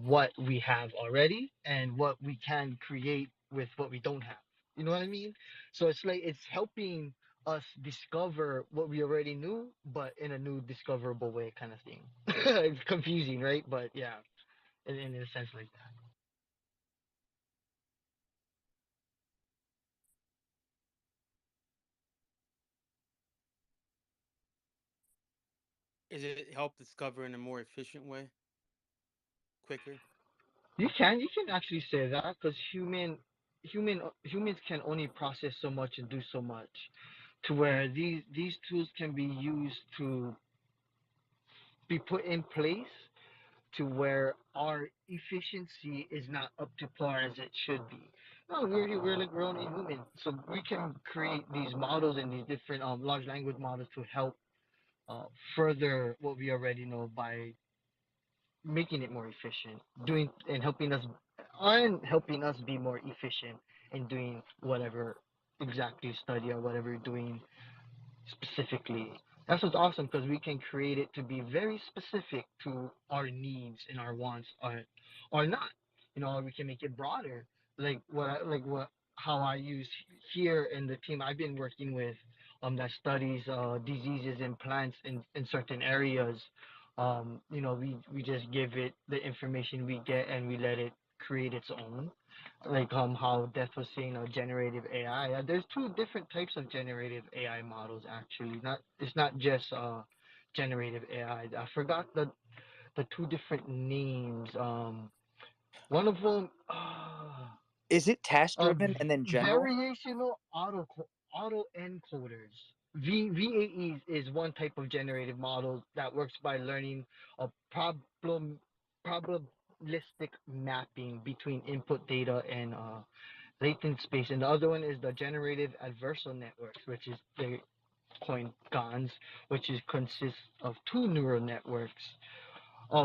what we have already and what we can create with what we don't have. You know what I mean? So it's like it's helping us discover what we already knew, but in a new discoverable way, kind of thing. It's confusing, right? But yeah, in a sense like that. Is it help discover in a more efficient way, quicker? You can actually say that because humans can only process so much and do so much, to where these tools can be used to be put in place to where our efficiency is not up to par as it should be. No, we're like we're only human, so we can create these models and these different large language models to help uh, further what we already know by making it more efficient, doing and helping us be more efficient in doing whatever exactly study or whatever you're doing specifically. That's what's awesome because we can create it to be very specific to our needs and our wants or not. You know, we can make it broader. Like how I use here in the team I've been working with that studies diseases in plants in certain areas. You know, we just give it the information we get and we let it create its own, like how Death was saying, generative AI. There's two different types of generative AI models actually. Not It's not just generative AI. I forgot the two different names. One of them Is it task uh, driven and then general? variational auto encoders. VAEs is one type of generative model that works by learning a probabilistic mapping between input data and latent space, and the other one is the generative adversarial networks, which is the coined GANs, which is consists of two neural networks,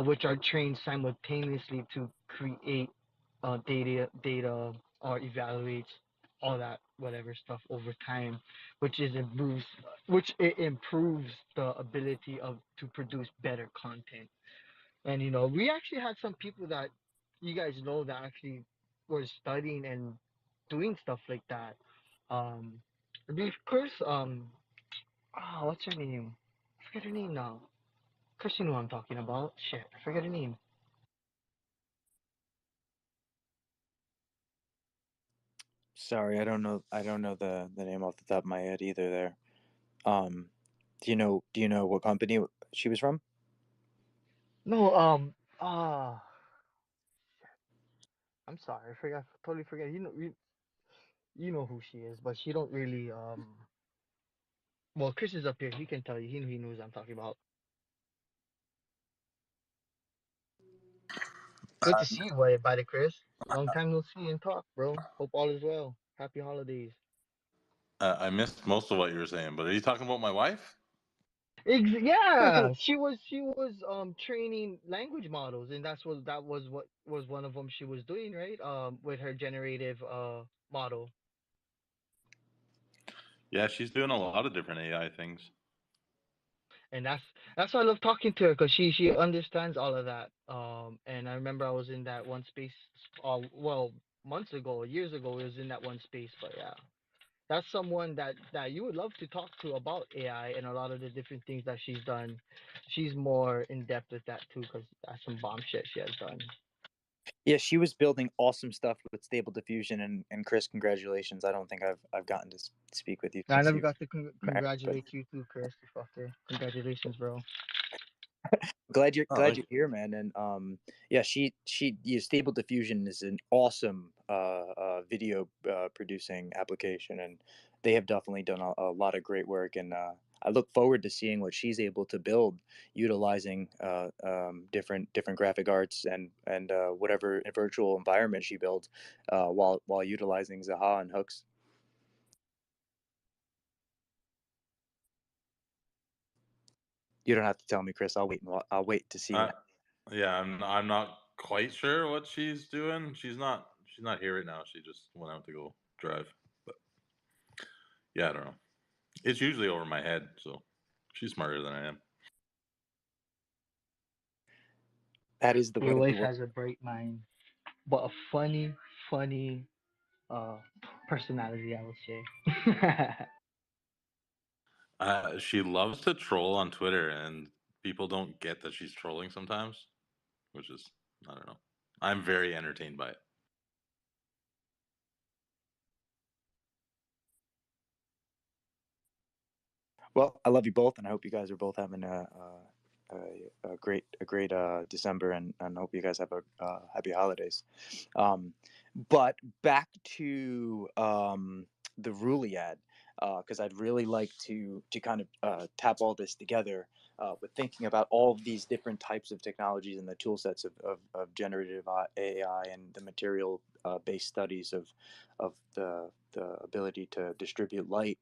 which are trained simultaneously to create data or evaluate all that whatever stuff over time, which it improves the ability of to produce better content. And you know, we actually had some people that you guys know that actually were studying and doing stuff like that. I believe Chris, what's her name? I forget her name now. Chris, you know what I'm talking about. Shit, I forget her name. Sorry, I don't know. I don't know the name off the top of my head either. There. Um, do you know what company she was from? No, I'm sorry, I forgot, totally forget. You know who she is, but she don't really Well, Chris is up here. He can tell you. He knows I'm talking about. Good to see you, by the Chris. Long time no see and talk, bro. Hope all is well. Happy holidays. I missed most of what you were saying, but are you talking about my wife? Yeah, she was training language models, and that was what was one of them she was doing, right? With her generative model. Yeah, she's doing a lot of different AI things. And that's why I love talking to her because she understands all of that. And I remember I was in that one space, well, months ago, years ago, I was in that one space. But yeah, that's someone that you would love to talk to about AI and a lot of the different things that she's done. She's more in depth with that too because that's some bomb shit she has done. Yeah, she was building awesome stuff with Stable Diffusion, and Chris, congratulations. I don't think I've gotten to speak with you I since never you got to married, but congratulate you too, Chris. Fucker. Congratulations, bro. Oh, glad thank you're you. here, man. And yeah, Stable Diffusion is an awesome video producing application, and they have definitely done a lot of great work, and I look forward to seeing what she's able to build utilizing different graphic arts and whatever virtual environment she builds while utilizing Zaha and hooks. You don't have to tell me, Chris. I'll wait to see it. Yeah, I'm not quite sure what she's doing. She's not here right now. She just went out to go drive. But yeah, I don't know. It's usually over my head, so she's smarter than I am. That is the way Your of the wife world. has a bright mind, but a funny uh personality, I would say. She loves to troll on Twitter, and people don't get that she's trolling sometimes, which is, I don't know. I'm very entertained by it. Well, I love you both, and I hope you guys are both having a great December, and hope you guys have a happy holidays. But back to the Ruliad, because I'd really like to kind of tap all this together with thinking about all of these different types of technologies and the tool sets of generative AI and the material based studies of the ability to distribute light.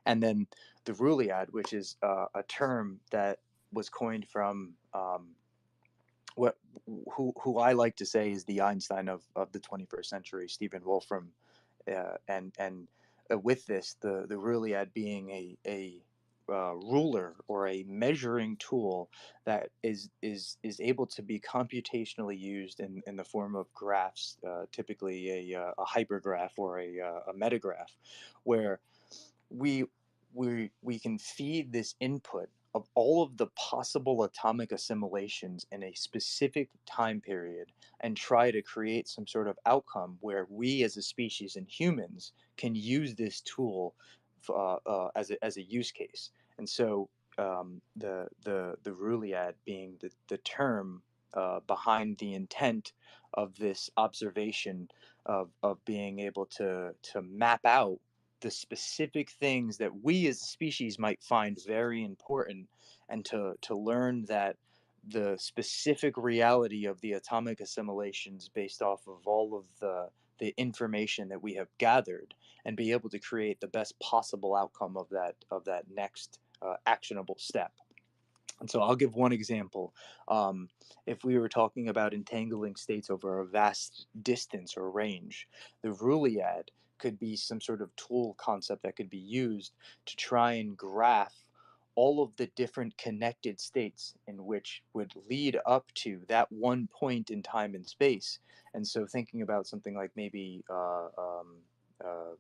And then the Ruliad, which is a term that was coined from what who I like to say is the Einstein of the 21st century, Stephen Wolfram, and with this, the Ruliad being a ruler or a measuring tool that is able to be computationally used in the form of graphs, typically a hypergraph or a metagraph, where we we can feed this input of all of the possible atomic assimilations in a specific time period and try to create some sort of outcome where we as a species and humans can use this tool as a use case. And so the Ruliad being the term behind the intent of this observation of being able to map out the specific things that we as a species might find very important, and to learn that the specific reality of the atomic assimilations based off of all of the information that we have gathered, and be able to create the best possible outcome of that next actionable step. And so I'll give one example. If we were talking about entangling states over a vast distance or range, the Ruliad could be some sort of tool concept that could be used to try and graph all of the different connected states in which would lead up to that one point in time and space. And so thinking about something like maybe uh, uh,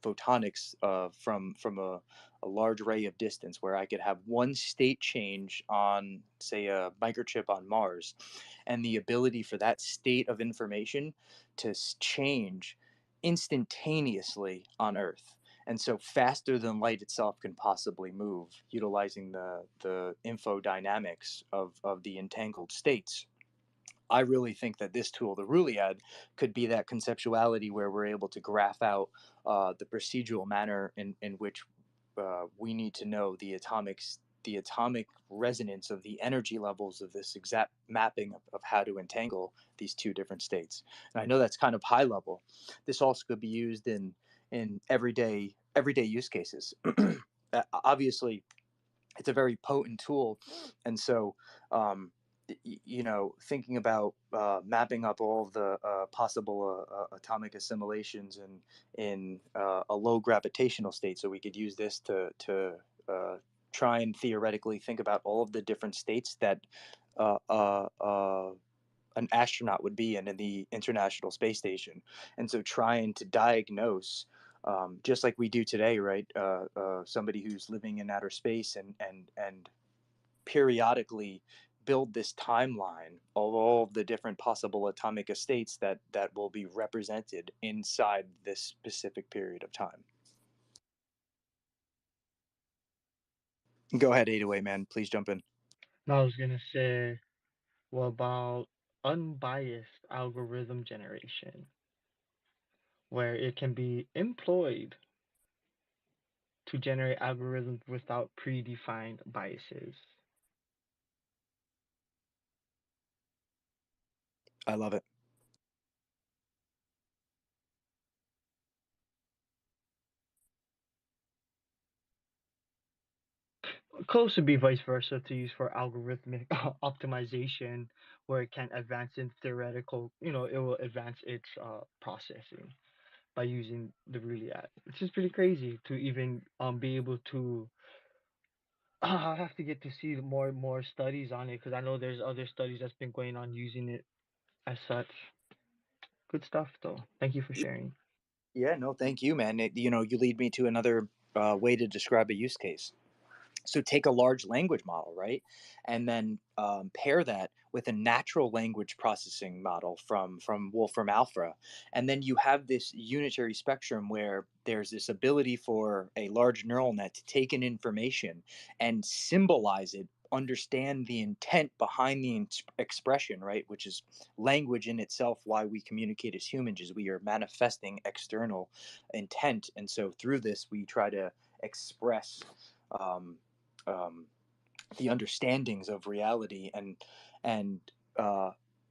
photonics from a large ray of distance, where I could have one state change on, say, a microchip on Mars, and the ability for that state of information to change instantaneously on Earth. And so faster than light itself can possibly move, utilizing the infodynamics of the entangled states. I really think that this tool, the Ruliad, could be that conceptuality where we're able to graph out the procedural manner in which we need to know the atomic resonance of the energy levels of this exact mapping of how to entangle these two different states. And I know that's kind of high level. This also could be used in everyday use cases. Obviously, it's a very potent tool, and so thinking about mapping up all of the possible atomic assimilations in a low gravitational state, so we could use this to try and theoretically think about all of the different states that uh, uh, uh, an astronaut would be in the International Space Station. And so trying to diagnose, just like we do today, right? Somebody who's living in outer space, and periodically build this timeline of all the different possible atomic estates that will be represented inside this specific period of time. Go ahead, 808 man. Please jump in. Now I was gonna say, what about unbiased algorithm generation, where it can be employed to generate algorithms without predefined biases. I love it. Close to be vice versa to use for algorithmic optimization, where it can advance in theoretical, it will advance its processing by using the Reuliad. It's just pretty crazy to even be able to. I'll have to get to see more studies on it because I know there's other studies that's been going on using it as such. Good stuff, though. Thank you for sharing. Yeah, no, thank you, man. You lead me to another way to describe a use case. So take a large language model, right, and then pair that with a natural language processing model from Wolfram Alpha, and then you have this unitary spectrum where there's this ability for a large neural net to take in information and symbolize it, understand the intent behind the expression, right, which is language in itself. Why we communicate as humans is we are manifesting external intent, and so through this we try to express um, um, the understandings of reality, and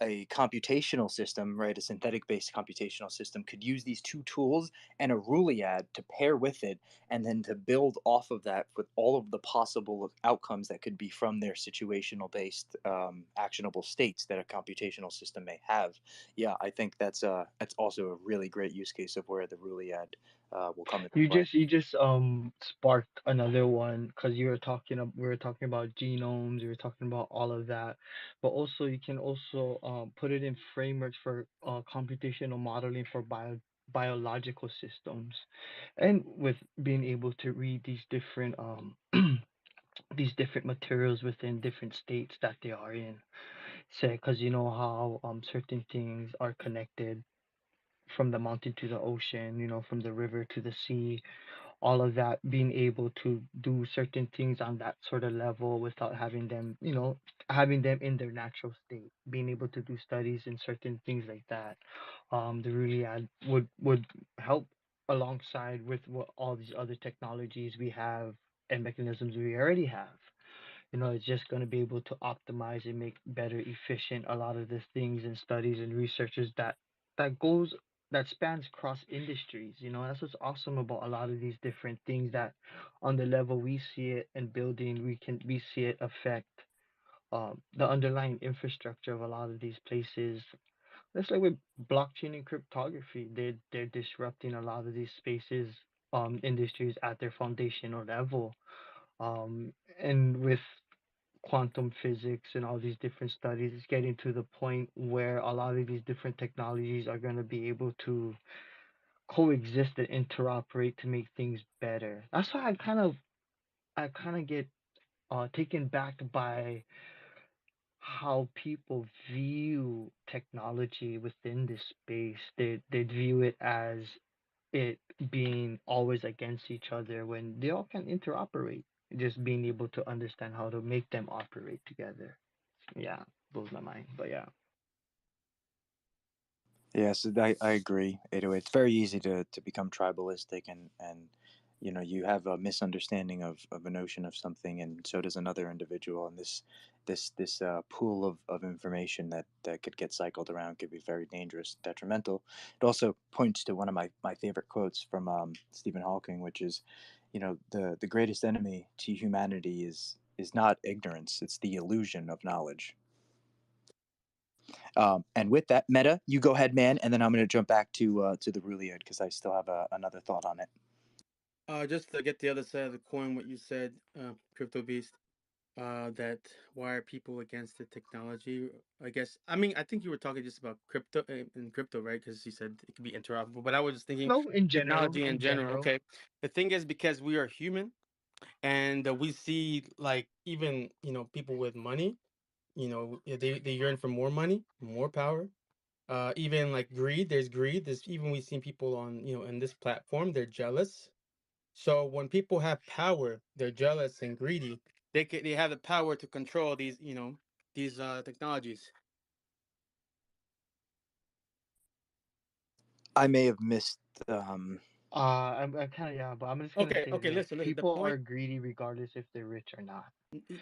a computational system, right, a synthetic based computational system could use these two tools and a Reuliad to pair with it, and then to build off of that with all of the possible outcomes that could be from their situational based actionable states that a computational system may have. Yeah, I think that's also a really great use case of where the Reuliad will come into play. You just sparked another one because we were talking about genomes, we were talking about all of that, but also you can also put it in frameworks for computational modeling for biological systems, and with being able to read these different these different materials within different states that they are in. Say, because you know how certain things are connected from the mountain to the ocean, from the river to the sea, all of that, being able to do certain things on that sort of level without having them, having them in their natural state, being able to do studies in certain things like that. The Reuliad would help alongside with what all these other technologies we have and mechanisms we already have. It's just going to be able to optimize and make better efficient a lot of the things and studies and researches that goes that spans cross industries. That's what's awesome about a lot of these different things, that on the level we see it and building, we see it affect the underlying infrastructure of a lot of these places. That's like with blockchain and cryptography. They're disrupting a lot of these spaces, industries at their foundational level. And with quantum physics and all these different studies, it's getting to the point where a lot of these different technologies are going to be able to coexist and interoperate to make things better. That's why I kind of get taken back by how people view technology within this space. They view it as it being always against each other when they all can interoperate. Just being able to understand how to make them operate together. Yeah, blows my mind. But yeah. Yes, I agree. It's very easy to become tribalistic, and you have a misunderstanding of a notion of something, and so does another individual, and this pool of information that could get cycled around could be very dangerous, detrimental. It also points to one of my favorite quotes from Stephen Hawking, which is, the greatest enemy to humanity is not ignorance; it's the illusion of knowledge. And with that, Meta, you go ahead, man, and then I'm going to jump back to the Reuliad because I still have another thought on it. Just to get the other side of the coin, what you said, Crypto Beast, that why are people against the technology? I think you were talking just about crypto and crypto, right? Because you said it could be interoperable, but I was just thinking No, in general, technology in general. Okay, the thing is because we are human, and we see like even people with money, they yearn for more money, more power. Even like greed, there's greed. There's even we've seen people on in this platform, they're jealous. So when people have power, they're jealous and greedy. They have the power to control these technologies. I may have missed. Um, I'm kind of, yeah, but I'm just gonna Okay, say okay, this: listen. The people point. are greedy regardless if they're rich or not.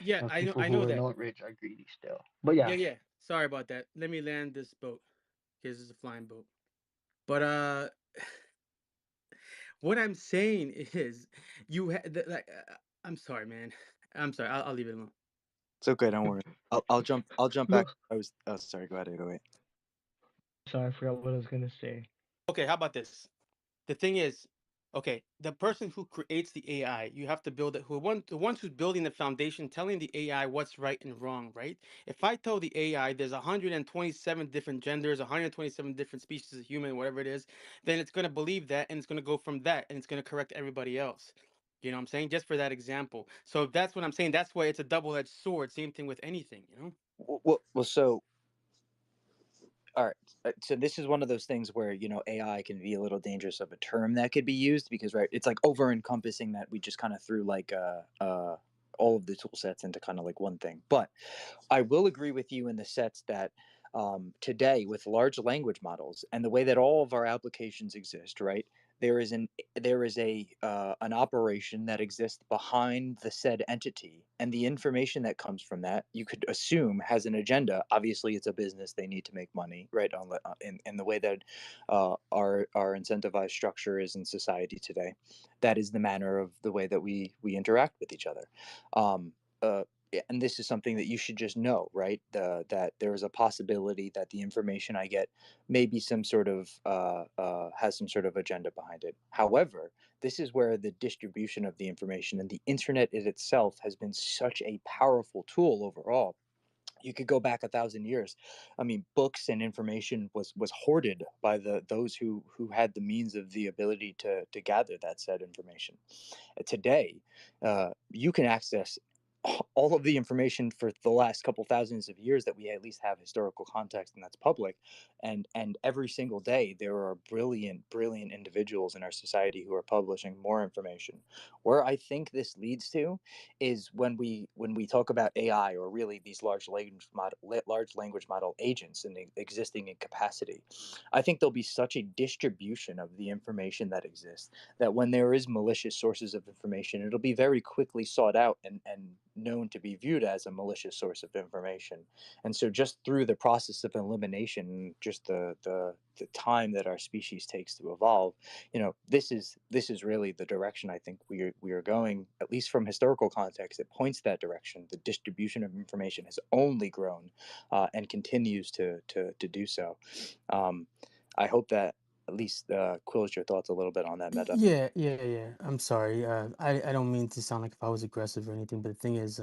Yeah, But I know. people I who know are that. not rich are greedy still. But Yeah, yeah, yeah. Sorry about that. Let me land this boat because it's a flying boat. But what I'm saying is, like, I'm sorry, man. I'm sorry. I'll leave it alone. It's okay. Don't worry. I'll jump. I'll jump no, back. I was. Oh, sorry. Go ahead. Go ahead. sorry, I forgot what I was gonna say. Okay, how about this? The thing is, okay, the person who creates the AI, you have to build it. The ones who's building the foundation, telling the AI what's right and wrong, right? If I tell the AI there's 127 different genders, 127 different species of human, whatever it is, then it's gonna believe that, and it's gonna go from that, and it's gonna correct everybody else. You know what I'm saying? Just for that example. So that's what I'm saying. That's why it's a double-edged sword. Same thing with anything, you know? Well, so all right. So this is one of those things where AI can be a little dangerous of a term that could be used because right, it's like over encompassing that we just kind of threw like all of the tool sets into kind of like one thing. But I will agree with you in the sense that today, with large language models and the way that all of our applications exist, right? There is an operation that exists behind the said entity, and the information that comes from that you could assume has an agenda. Obviously, it's a business; they need to make money, right? In the way that our incentivized structure is in society today, that is the manner of the way that we interact with each other. Um, yeah, and this is something that you should just know, right? That there is a possibility that the information I get maybe some sort of has some sort of agenda behind it. However, this is where the distribution of the information and the internet in itself has been such a powerful tool overall. You could go back 1,000 years. I mean, books and information was hoarded by those who had the means of the ability to gather that said information. Today, you can access all of the information for the last couple thousands of years that we at least have historical context and that's public, and every single day there are brilliant individuals in our society who are publishing more information. Where I think this leads to is when we talk about AI, or really these large language model agents and existing in capacity. I think there'll be such a distribution of the information that exists that when there is malicious sources of information, it'll be very quickly sought out and known to be viewed as a malicious source of information. And so, just through the process of elimination, just the time that our species takes to evolve, this is really the direction I think we are going. At least from historical context, it points that direction. The distribution of information has only grown and continues to do so. Um, I hope that at least quills your thoughts a little bit on that meta. Yeah, yeah, yeah. I'm sorry. I don't mean to sound like if I was aggressive or anything, but the thing is,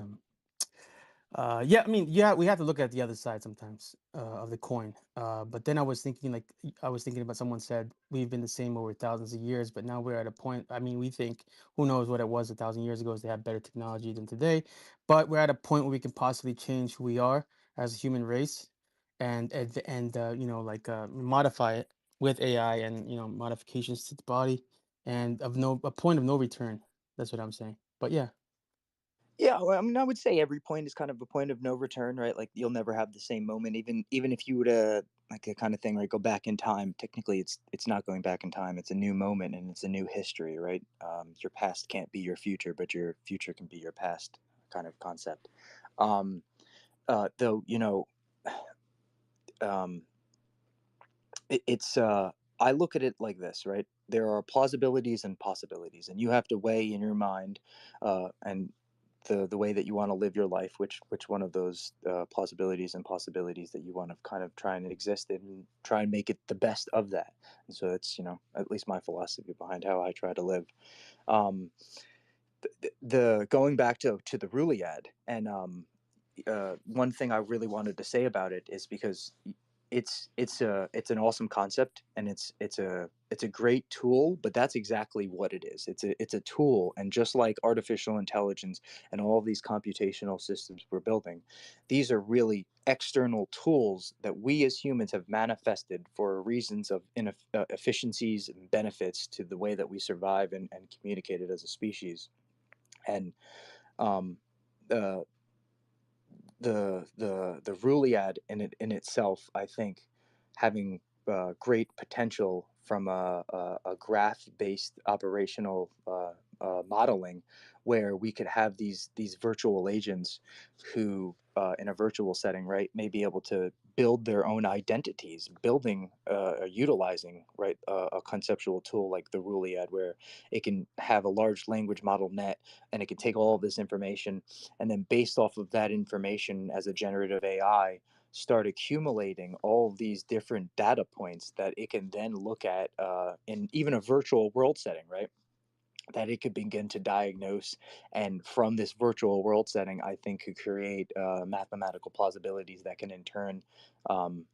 yeah, I mean, yeah, we have to look at the other side sometimes of the coin. But then I was thinking, like, I was thinking about someone said we've been the same over thousands of years, but now we're at a point. I mean, we think who knows what it was 1,000 years ago, is they have better technology than today, but we're at a point where we can possibly change who we are as a human race, like modify it with AI and modifications to the body, and a point of no return. That's what I'm saying. But yeah. Yeah, well, I mean, I would say every point is kind of a point of no return, right? Like you'll never have the same moment, even if you were to like a kind of thing, right? Go back in time. Technically, it's not going back in time. It's a new moment and it's a new history, right? Your past can't be your future, but your future can be your past, kind of concept. Um, though, um, it's I look at it like this, right? There are plausibilities and possibilities, and you have to weigh in your mind and the way that you want to live your life, which one of those plausibilities and possibilities that you want to kind of try and exist in, and try and make it the best of that. And so that's at least my philosophy behind how I try to live. Um, the going back to the Ruliad, and one thing I really wanted to say about it is because it's an awesome concept, and it's a great tool, but that's exactly what it is. It's a tool, and just like artificial intelligence and all of these computational systems we're building, these are really external tools that we as humans have manifested for reasons of efficiencies and benefits to the way that we survive and communicate it as a species. And um, uh, the Ruliad in itself, I think, having great potential a graph-based operational modeling, where we could have these virtual agents who, in a virtual setting, right, may be able to build their own identities, building utilizing, right, a conceptual tool like the Ruliad, where it can have a large language model net, and it can take all of this information, and then based off of that information as a generative AI, start accumulating all of these different data points that it can then look at in even a virtual world setting, right? That it could begin to diagnose, and from this virtual world setting, I think could create mathematical plausibilities that can in turn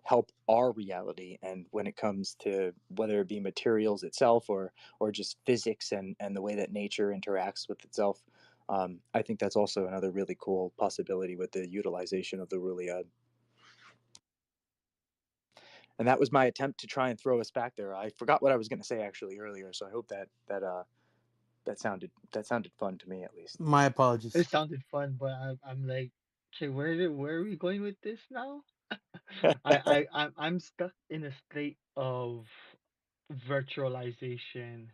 help our reality. And when it comes to whether it be materials itself, or just physics and the way that nature interacts with itself, I think that's also another really cool possibility with the utilization of the Ruliad. And that was my attempt to try and throw us back there. I forgot what I was going to say actually earlier, so I hope that sounded fun to me, at least. My apologies. It sounded fun, but I'm like, okay, where are we going with this now? I'm stuck in a state of virtualization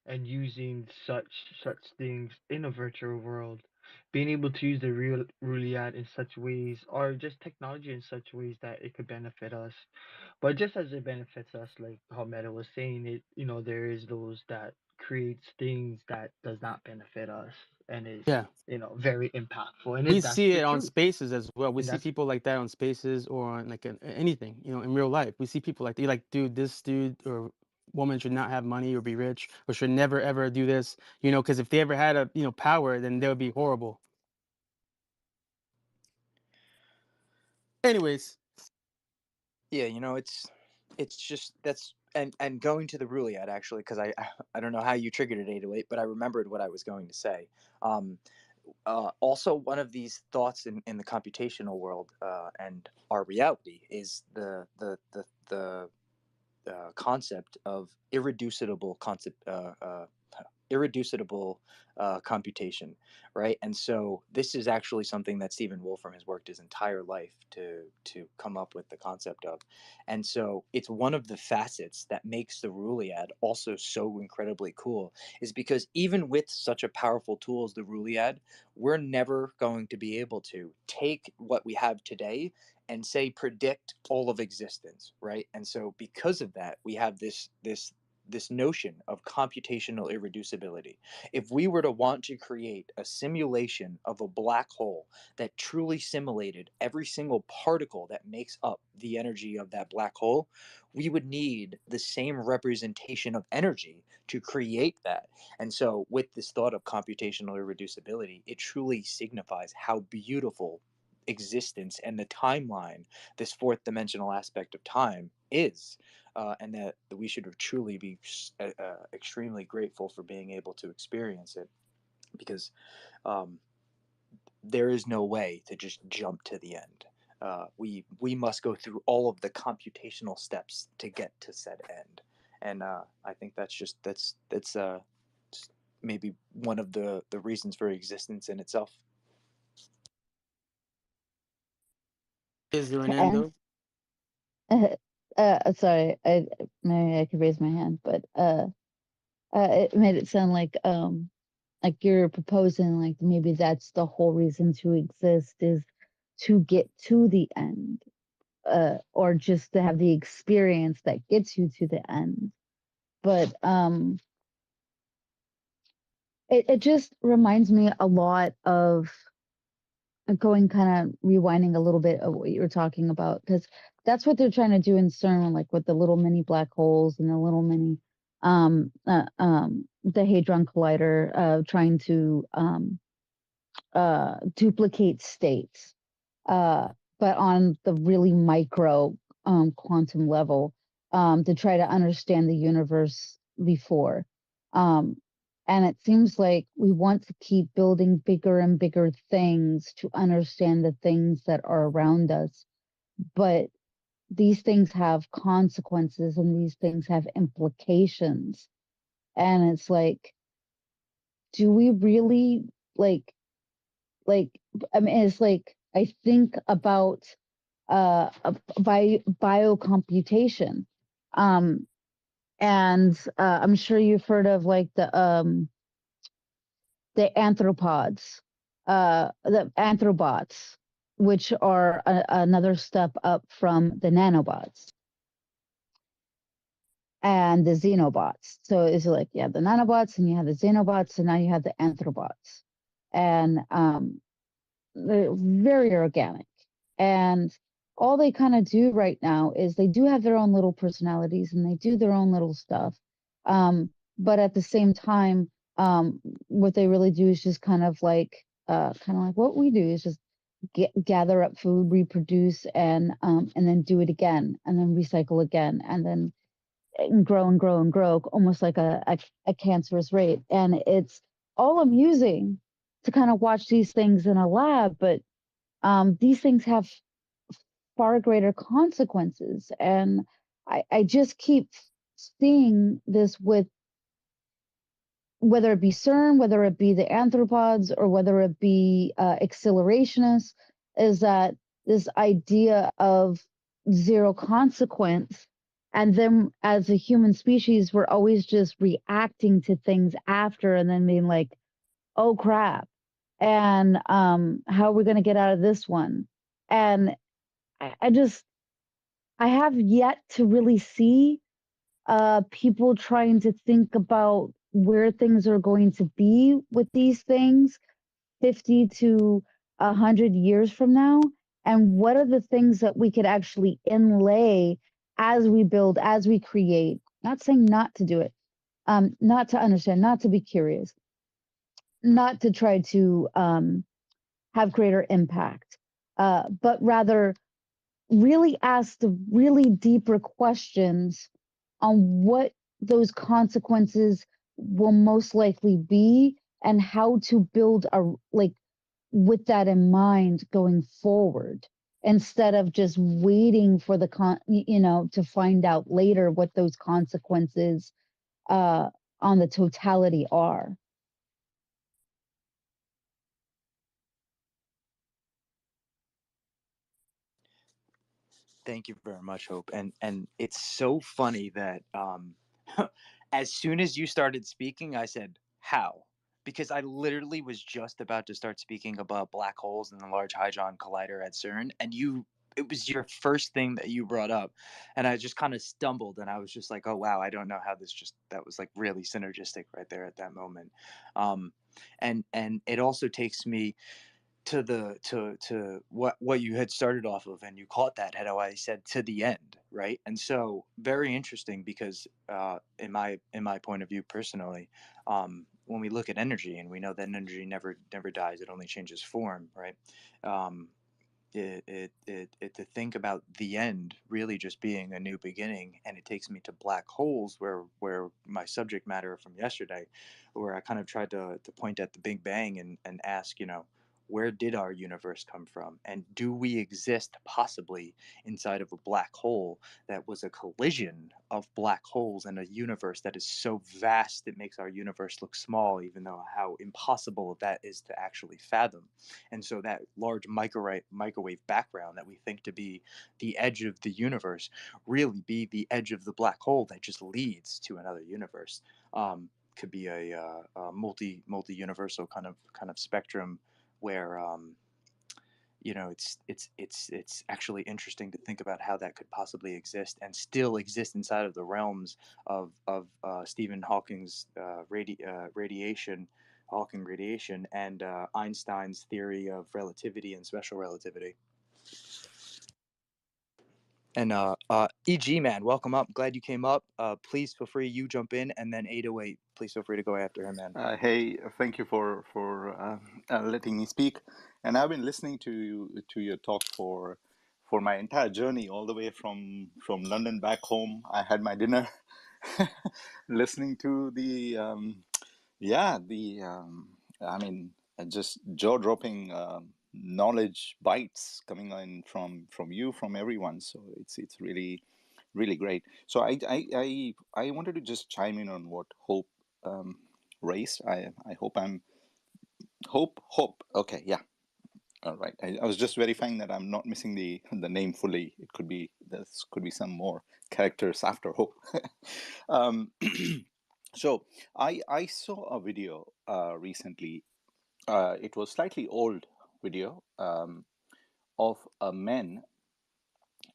and using such things in a virtual world, being able to use the real Ruliad in such ways, or just technology in such ways that it could benefit us. But just as it benefits us, like how Meta was saying, it there is those that creates things that does not benefit us and is Yeah. very impactful, and We that's see the it on truth. Spaces as well. We And see that's people like that on Spaces or on like anything, in real life. We see people like, dude, this dude or woman should not have money or be rich or should never ever do this, because if they ever had a power, then they would be horrible. Anyways, Yeah, it's just that's and going to the Ruliad, actually, because I don't know how you triggered it, 808, but I remembered what I was going to say. Um, Also, one of these thoughts in the computational world and our reality is the concept of irreducible computation, right? And so this is actually something that Stephen Wolfram has worked his entire life to come up with the concept of. And so it's one of the facets that makes the Ruliad also so incredibly cool, is because even with such a powerful tool as the Ruliad, we're never going to be able to take what we have today and say predict all of existence, right? And so because of that, we have this notion of computational irreducibility. If we were to want to create a simulation of a black hole that truly simulated every single particle that makes up the energy of that black hole, we would need the same representation of energy to create that. And so with this thought of computational irreducibility, it truly signifies how beautiful existence and the timeline, this fourth dimensional aspect of time, is, and that we should truly be extremely grateful for being able to experience it, because um, there is no way to just jump to the end. We must go through all of the computational steps to get to said end, and I think that's just maybe one of the reasons for existence in itself. is there an end And though? sorry, I maybe I could raise my hand, but it made it sound like you're proposing like maybe that's the whole reason to exist is to get to the end, or just to have the experience that gets you to the end. But it just reminds me a lot of going kind of rewinding a little bit of what you were talking about, because that's what they're trying to do in CERN, like with the little mini black holes and the little mini the hadron collider, trying to duplicate states, uh, but on the really micro quantum level, to try to understand the universe before. Um, and it seems like we want to keep building bigger and bigger things to understand the things that are around us. But these things have consequences and these things have implications. And it's like, do we really like like I mean, it's like I think about biocomputation. And I'm sure you've heard of like the anthropods, the anthrobots, which are another step up from the nanobots and the xenobots. So it's like, yeah, the nanobots and you have the xenobots, and now you have the anthrobots. And they're very organic. And all they kind of do right now is they do have their own little personalities and they do their own little stuff. But at the same time, what they really do is just kind of like what we do is just gather up food, reproduce, and then do it again, and then recycle again, and then grow and grow and grow, almost like a cancerous rate. And it's all amusing to kind of watch these things in a lab, but these things have far greater consequences. And I just keep seeing this with, whether it be CERN, whether it be the anthropods, or whether it be accelerationists, is that this idea of zero consequence. And then as a human species, we're always just reacting to things after and then being like, oh crap. And how are we going to get out of this one? And I have yet to really see people trying to think about where things are going to be with these things 50 to 100 years from now, and what are the things that we could actually inlay as we build, as we create. Not saying not to do it, not to understand, not to be curious, not to try to have greater impact, but rather really ask the really deeper questions on what those consequences will most likely be, and how to build a, like, with that in mind going forward, instead of just waiting for the to find out later what those consequences on the totality are. Thank you very much, Hope. And it's so funny that as soon as you started speaking, I said, how? Because I literally was just about to start speaking about black holes and the Large Hadron Collider at CERN, and it was your first thing that you brought up, and I just kind of stumbled, and I was just like, oh wow, I don't know how that was like really synergistic right there at that moment. um, and it also takes me to what you had started off of, and you caught that, how I said to the end, right? And so very interesting, because in my point of view personally, when we look at energy, and we know that energy never dies, it only changes form, right? um, to think about the end really just being a new beginning. And it takes me to black holes, where my subject matter from yesterday, where I kind of tried to point at the Big Bang, and ask, where did our universe come from, and do we exist possibly inside of a black hole that was a collision of black holes, and a universe that is so vast it makes our universe look small, even though how impossible that is to actually fathom. And so that large microwave background that we think to be the edge of the universe really be the edge of the black hole that just leads to another universe. Could be a multi universal kind of spectrum, where it's actually interesting to think about how that could possibly exist, and still exist inside of the realms of Stephen Hawking's radiation, Hawking radiation, and Einstein's theory of relativity and special relativity. And EG man, welcome up. Glad you came up. Please feel free, you jump in, and then 808. Please feel free to go after him, man. Hey, thank you for letting me speak. And I've been listening to your talk for my entire journey, all the way from London back home. I had my dinner, listening to the I mean, just jaw-dropping knowledge bites coming in from you, from everyone. So it's really really great. So I wanted to just chime in on what Hope raised. I hope I'm Hope. Okay, yeah. All right. I was just verifying that I'm not missing the name fully. It could be, this could be some more characters after Hope. um, so I saw a video recently. It was slightly old video of a man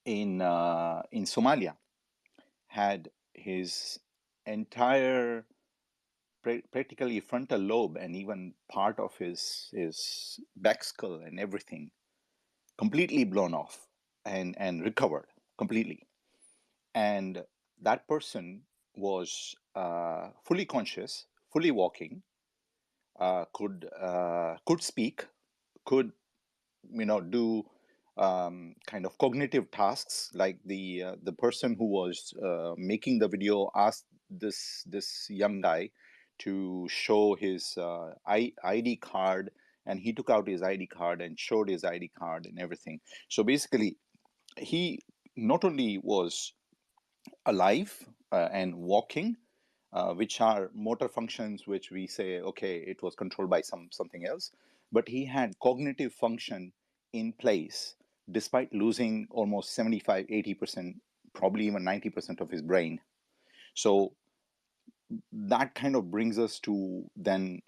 in Somalia had his entire practically frontal lobe and even part of his back skull and everything completely blown off and recovered completely. And that person was fully conscious, fully walking, could speak, could do kind of cognitive tasks. Like the person who was making the video asked this young guy to show his ID card, and he took out his ID card and showed his ID card and everything. So basically, he not only was alive and walking, which are motor functions which we say, okay, it was controlled by something else, but he had cognitive function in place despite losing almost 75-80%, probably even 90% of his brain. So that kind of brings us to then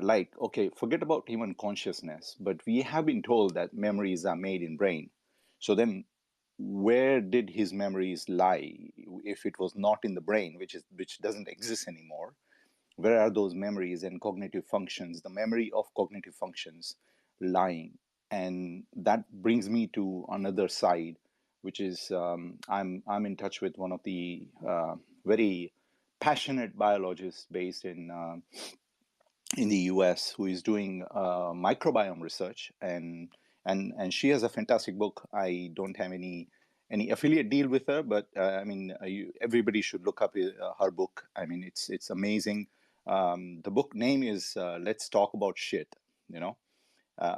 like, okay, forget about human consciousness, but we have been told that memories are made in brain. So then where did his memories lie if it was not in the brain, which doesn't exist anymore? Where are those memories and cognitive functions, the memory of cognitive functions lying? And that brings me to another side, which is I'm in touch with one of the very passionate biologists based in the US, who is doing microbiome research, and she has a fantastic book. I don't have any affiliate deal with her, but I mean, everybody should look up her book. I mean, it's amazing. The book name is Let's Talk About Shit.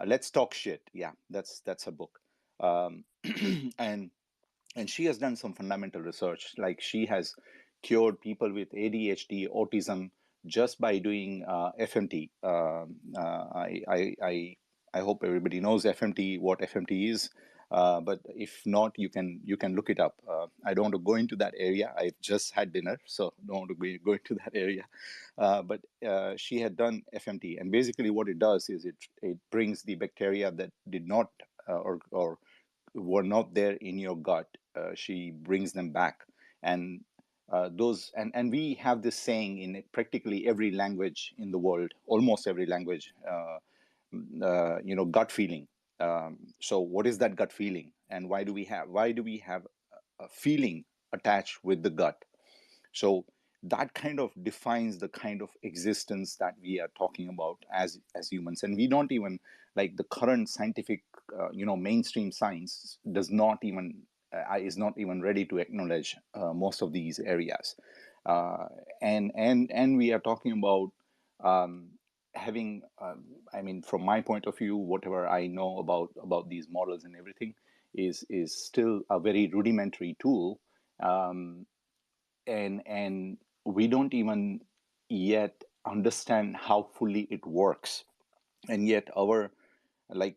Let's Talk Shit. Yeah, that's her book. And she has done some fundamental research. Like, she has cured people with ADHD, autism, just by doing FMT. I hope everybody knows FMT, what FMT is. But if not, you can look it up. I don't want to go into that area. I've just had dinner, so don't want to go into that area. But she had done FMT, and basically what it does is it brings the bacteria that did not or were not there in your gut. She brings them back, and those and we have this saying in practically every language in the world, almost every language. Gut feeling. So what is that gut feeling, and why do we have a feeling attached with the gut? So that kind of defines the kind of existence that we are talking about as humans. And we don't even, like, the current scientific mainstream science does not even is not even ready to acknowledge most of these areas. And we are talking about having I mean, from my point of view, whatever I know about these models and everything is still a very rudimentary tool. And we don't even yet understand how fully it works. And yet our, like,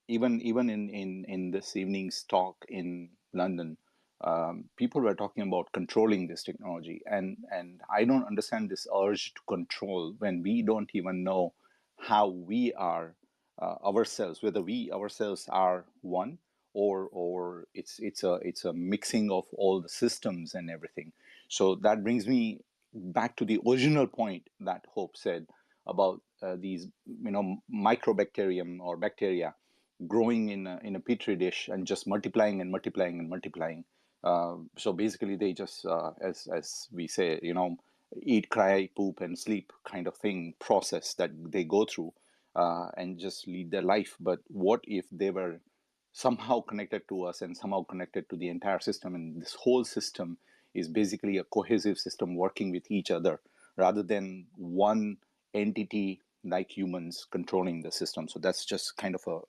even in this evening's talk in London, people were talking about controlling this technology, and I don't understand this urge to control when we don't even know how we are ourselves, whether we ourselves are one, or it's a mixing of all the systems and everything. So that brings me back to the original point that Hope said about these microbacterium or bacteria growing in a petri dish and just multiplying and multiplying and multiplying. So basically, they just, as we say, eat, cry, poop, and sleep kind of thing process that they go through, and just lead their life. But what if they were somehow connected to us and somehow connected to the entire system, and this whole system is basically a cohesive system working with each other rather than one entity like humans controlling the system? So that's just kind of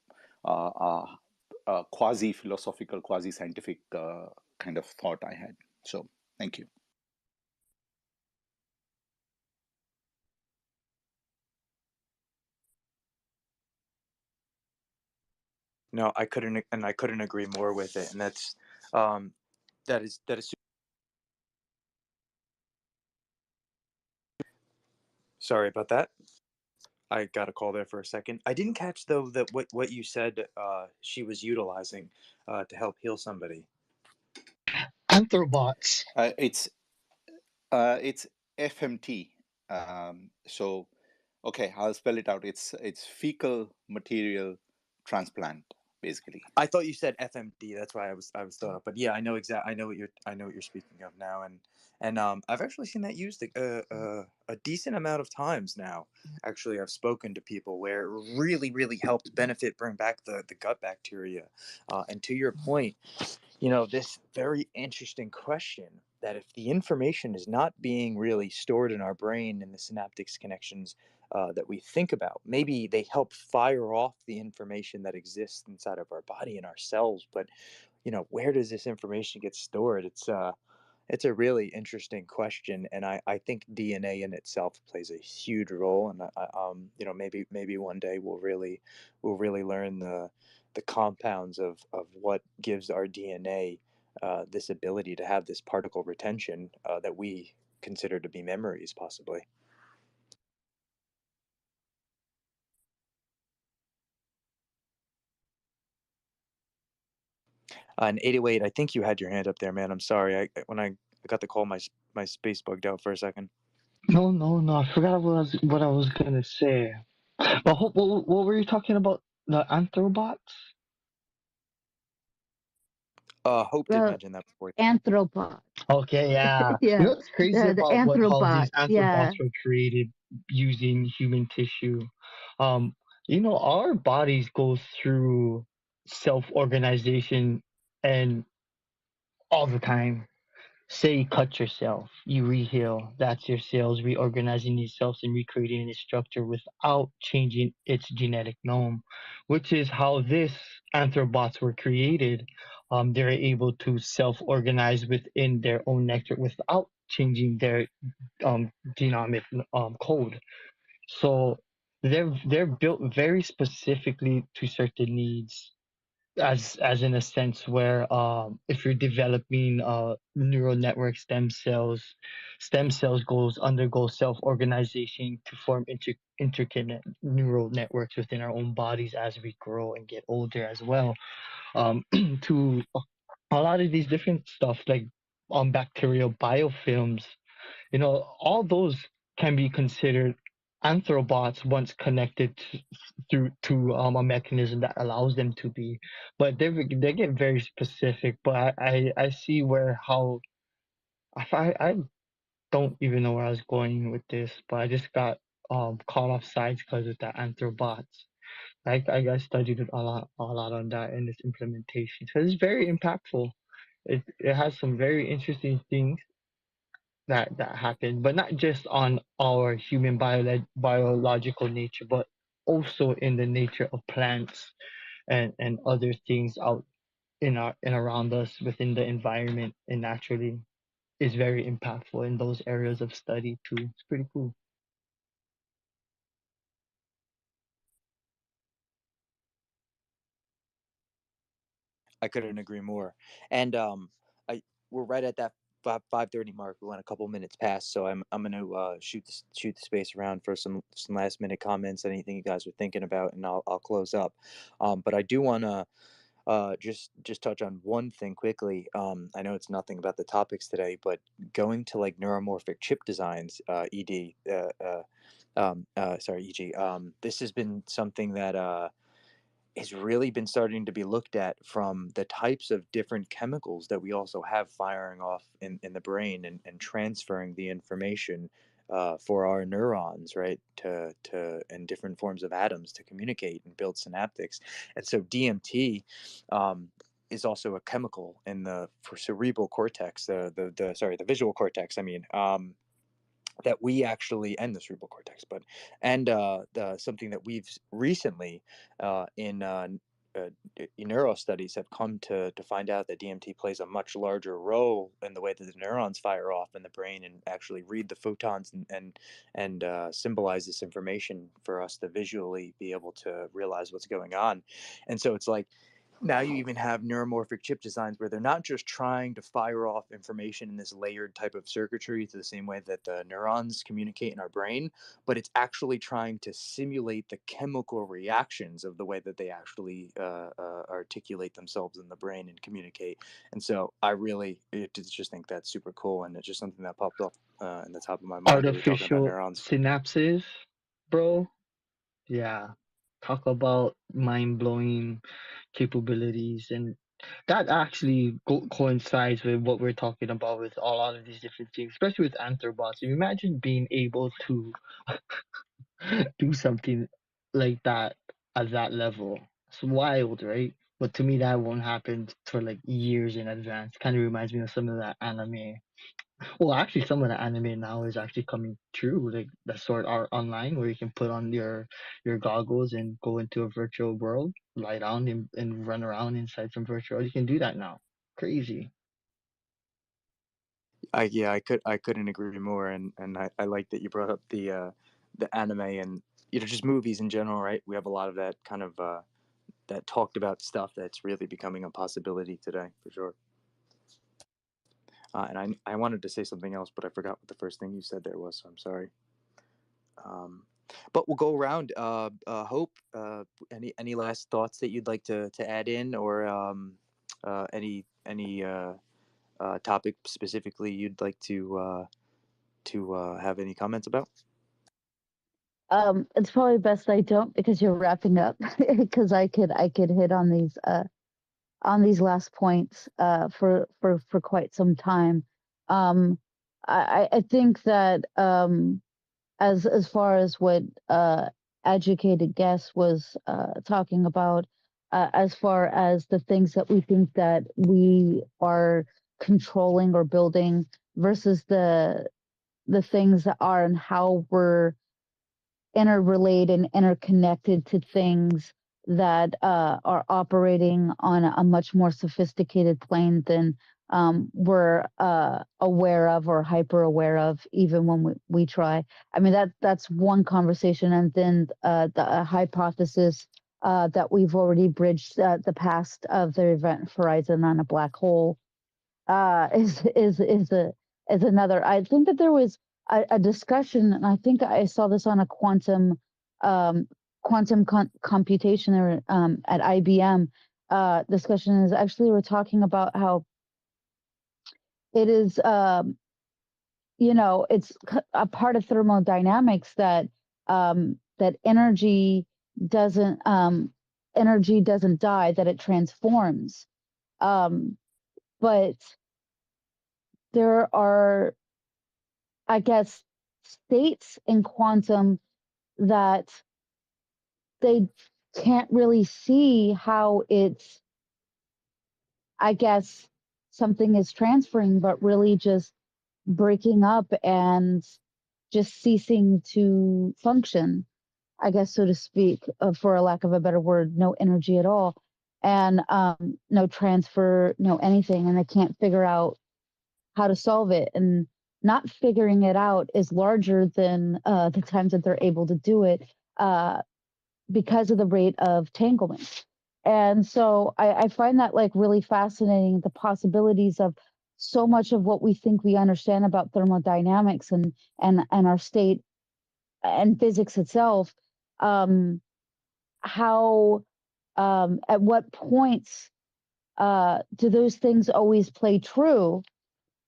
a quasi philosophical, quasi scientific kind of thought I had. So thank you. No, I couldn't agree more with it, and that is. Sorry about that. I got a call there for a second. I didn't catch though that what you said she was utilizing to help heal somebody. Anthrobots. It's FMT. So, okay, I'll spell it out. It's fecal material transplant, basically. I thought you said FMD. That's why I was thought up. But yeah, I know I know what you're speaking of now, and I've actually seen that used a decent amount of times now. Actually, I've spoken to people where it really helped bring back the gut bacteria. And to your point, this very interesting question that if the information is not being really stored in our brain and the synaptics connections that we think about, maybe they help fire off the information that exists inside of our body and our cells. But where does this information get stored? It's a really interesting question, and I think DNA in itself plays a huge role. And maybe one day we'll really learn the compounds of what gives our DNA this ability to have this particle retention that we consider to be memories, possibly. And 808, I think you had your hand up there, man. I'm sorry. When I got the call, my space bugged out for a second. No, no, no. I forgot what I was gonna say. But what were you talking about? The Anthrobots? Hope did The mention that before. anthropod. Okay, yeah. You Yeah. know what's crazy The about how anthropod. these Anthrobots Yeah. were created using human tissue? Um, our bodies go through self-organization and all the time. Say you cut yourself, you reheal. That's your cells reorganizing these cells and recreating its structure without changing its genetic genome, which is how this anthrobots were created. They're able to self-organize within their own network without changing their genomic code. So they're built very specifically to certain needs as in a sense where if you're developing neural network stem cells undergo self-organization to form intricate neural networks within our own bodies as we grow and get older as well. To a lot of these different stuff like bacterial biofilms, all those can be considered anthrobots once connected to a mechanism that allows them to be. But they get very specific. But I see where how I don't even know where I was going with this, but I just got caught off sides because of the anthrobots. I studied it a lot on that in this implementation because it's very impactful. It has some very interesting things that happen, but not just on our human biological nature, but also in the nature of plants and other things out in our and around us within the environment and naturally is very impactful in those areas of study too. It's pretty cool. I couldn't agree more. And we're right at that 5:30 mark. We went a couple minutes past, so I'm gonna shoot the space around for some last minute comments, anything you guys are thinking about, and I'll close up. But I do want to just touch on one thing quickly. I know it's nothing about the topics today, but going to like neuromorphic chip designs, EG. This has been something that has really been starting to be looked at from the types of different chemicals that we also have firing off in the brain and transferring the information for our neurons, right, to and different forms of atoms to communicate and build synaptics. And so DMT is also a chemical in the for cerebral cortex, the visual cortex. I mean. That we actually and the cerebral cortex, but and something that we've recently in neuro studies have come to find out that DMT plays a much larger role in the way that the neurons fire off in the brain and actually read the photons and symbolize this information for us to visually be able to realize what's going on. And so it's like now you even have neuromorphic chip designs where they're not just trying to fire off information in this layered type of circuitry to the same way that the neurons communicate in our brain, but it's actually trying to simulate the chemical reactions of the way that they actually articulate themselves in the brain and communicate. And so just think that's super cool, and it's just something that popped up in the top of my mind when we were talking about Artificial neurons. synapses, bro. Yeah. Talk about mind-blowing capabilities, and that actually coincides with what we're talking about with a lot of these different things, especially with Anthrobots. Imagine being able to do something like that at that level. It's wild, right? But to me, that won't happen for like years in advance. Kind of reminds me of some of that anime. Well, actually, some of the anime now is actually coming true, like the Sword Art Online, where you can put on your goggles and go into a virtual world, lie down and run around inside some virtual world. You can do that now. Crazy. I couldn't agree more, and I like that you brought up the anime and just movies in general, right? We have a lot of that kind of that talked about stuff that's really becoming a possibility today for sure. And I wanted to say something else, but I forgot what the first thing you said there was, so I'm sorry. But we'll go around. Hope, any last thoughts that you'd like to add in, or any topic specifically you'd like to have any comments about? It's probably best I don't, because you're wrapping up, because I could hit on these last points for quite some time. I think that as far as what educated guest was talking about, as far as the things that we think that we are controlling or building versus the things that are, and how we're interrelated and interconnected to things that are operating on a much more sophisticated plane than we're aware of or hyper aware of, even when we try. I mean, that's one conversation. And then the hypothesis that we've already bridged the past of the event horizon on a black hole is another. I think that there was a discussion, and I think I saw this on a quantum computation or at IBM discussion. Is actually we're talking about how it is it's a part of thermodynamics that that energy doesn't die, that it transforms. But there are, I guess, states in quantum that they can't really see how it's, I guess, something is transferring, but really just breaking up and just ceasing to function, I guess, so to speak, for a lack of a better word, no energy at all, and no transfer, no anything, and they can't figure out how to solve it. And not figuring it out is larger than the times that they're able to do it because of the rate of entanglement. And so I find that like really fascinating, the possibilities of so much of what we think we understand about thermodynamics and our state and physics itself. How at what points do those things always play true,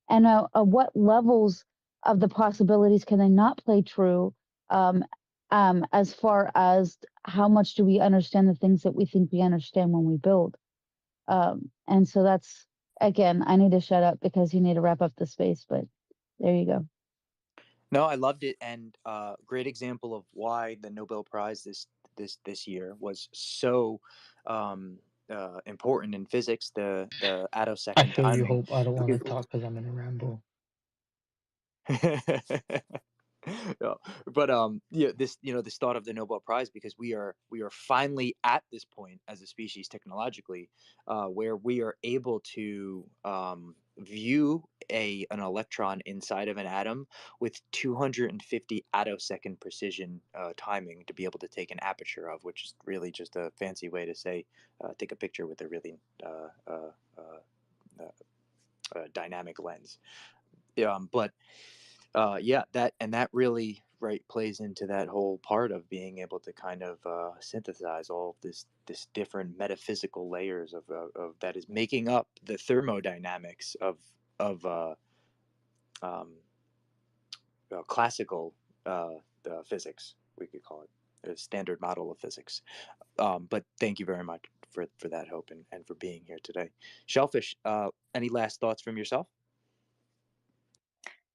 and what levels of the possibilities can they not play true, as far as how much do we understand the things that we think we understand when we build. And so that's, again, I need to shut up because you need to wrap up the space, but there you go. No, I loved it, and great example of why the Nobel Prize this year was so important in physics. The I attosecond feel you, timing. Hope. I don't want to talk because I'm in a ramble. No, but yeah, this thought of the Nobel Prize, because we are finally at this point as a species technologically, where we are able to view an electron inside of an atom with 250 attosecond precision timing to be able to take an aperture of, which is really just a fancy way to say take a picture with a really dynamic lens. But yeah, that really right plays into that whole part of being able to kind of synthesize all of this different metaphysical layers of that is making up the thermodynamics of um, classical physics, we could call it a standard model of physics. But thank you very much for that, Hope, and for being here today. Shellfish, any last thoughts from yourself?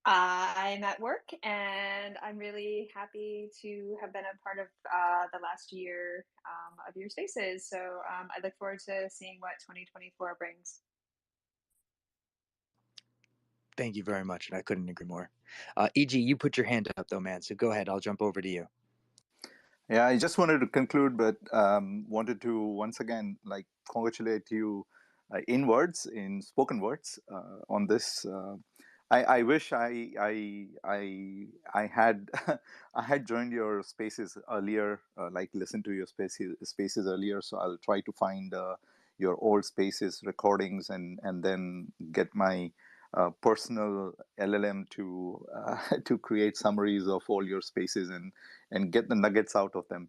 I'm at work and I'm really happy to have been a part of the last year of your spaces. So I look forward to seeing what 2024 brings. Thank you very much, and I couldn't agree more. EG, you put your hand up though, man. So go ahead. I'll jump over to you. Yeah, I just wanted to conclude, but wanted to once again congratulate you in words, in spoken words, on this. I wish I had I had joined your spaces earlier, listened to your spaces earlier. So I'll try to find your old spaces recordings and then get my personal LLM to to create summaries of all your spaces and get the nuggets out of them.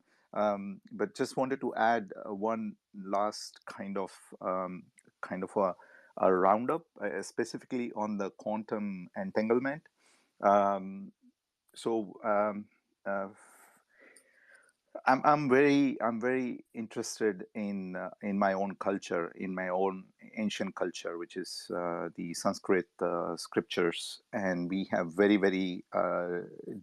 But just wanted to add one last kind of a roundup, specifically on the quantum entanglement. Um, so I'm very interested in my own culture, in my own ancient culture, which is the Sanskrit scriptures, and we have very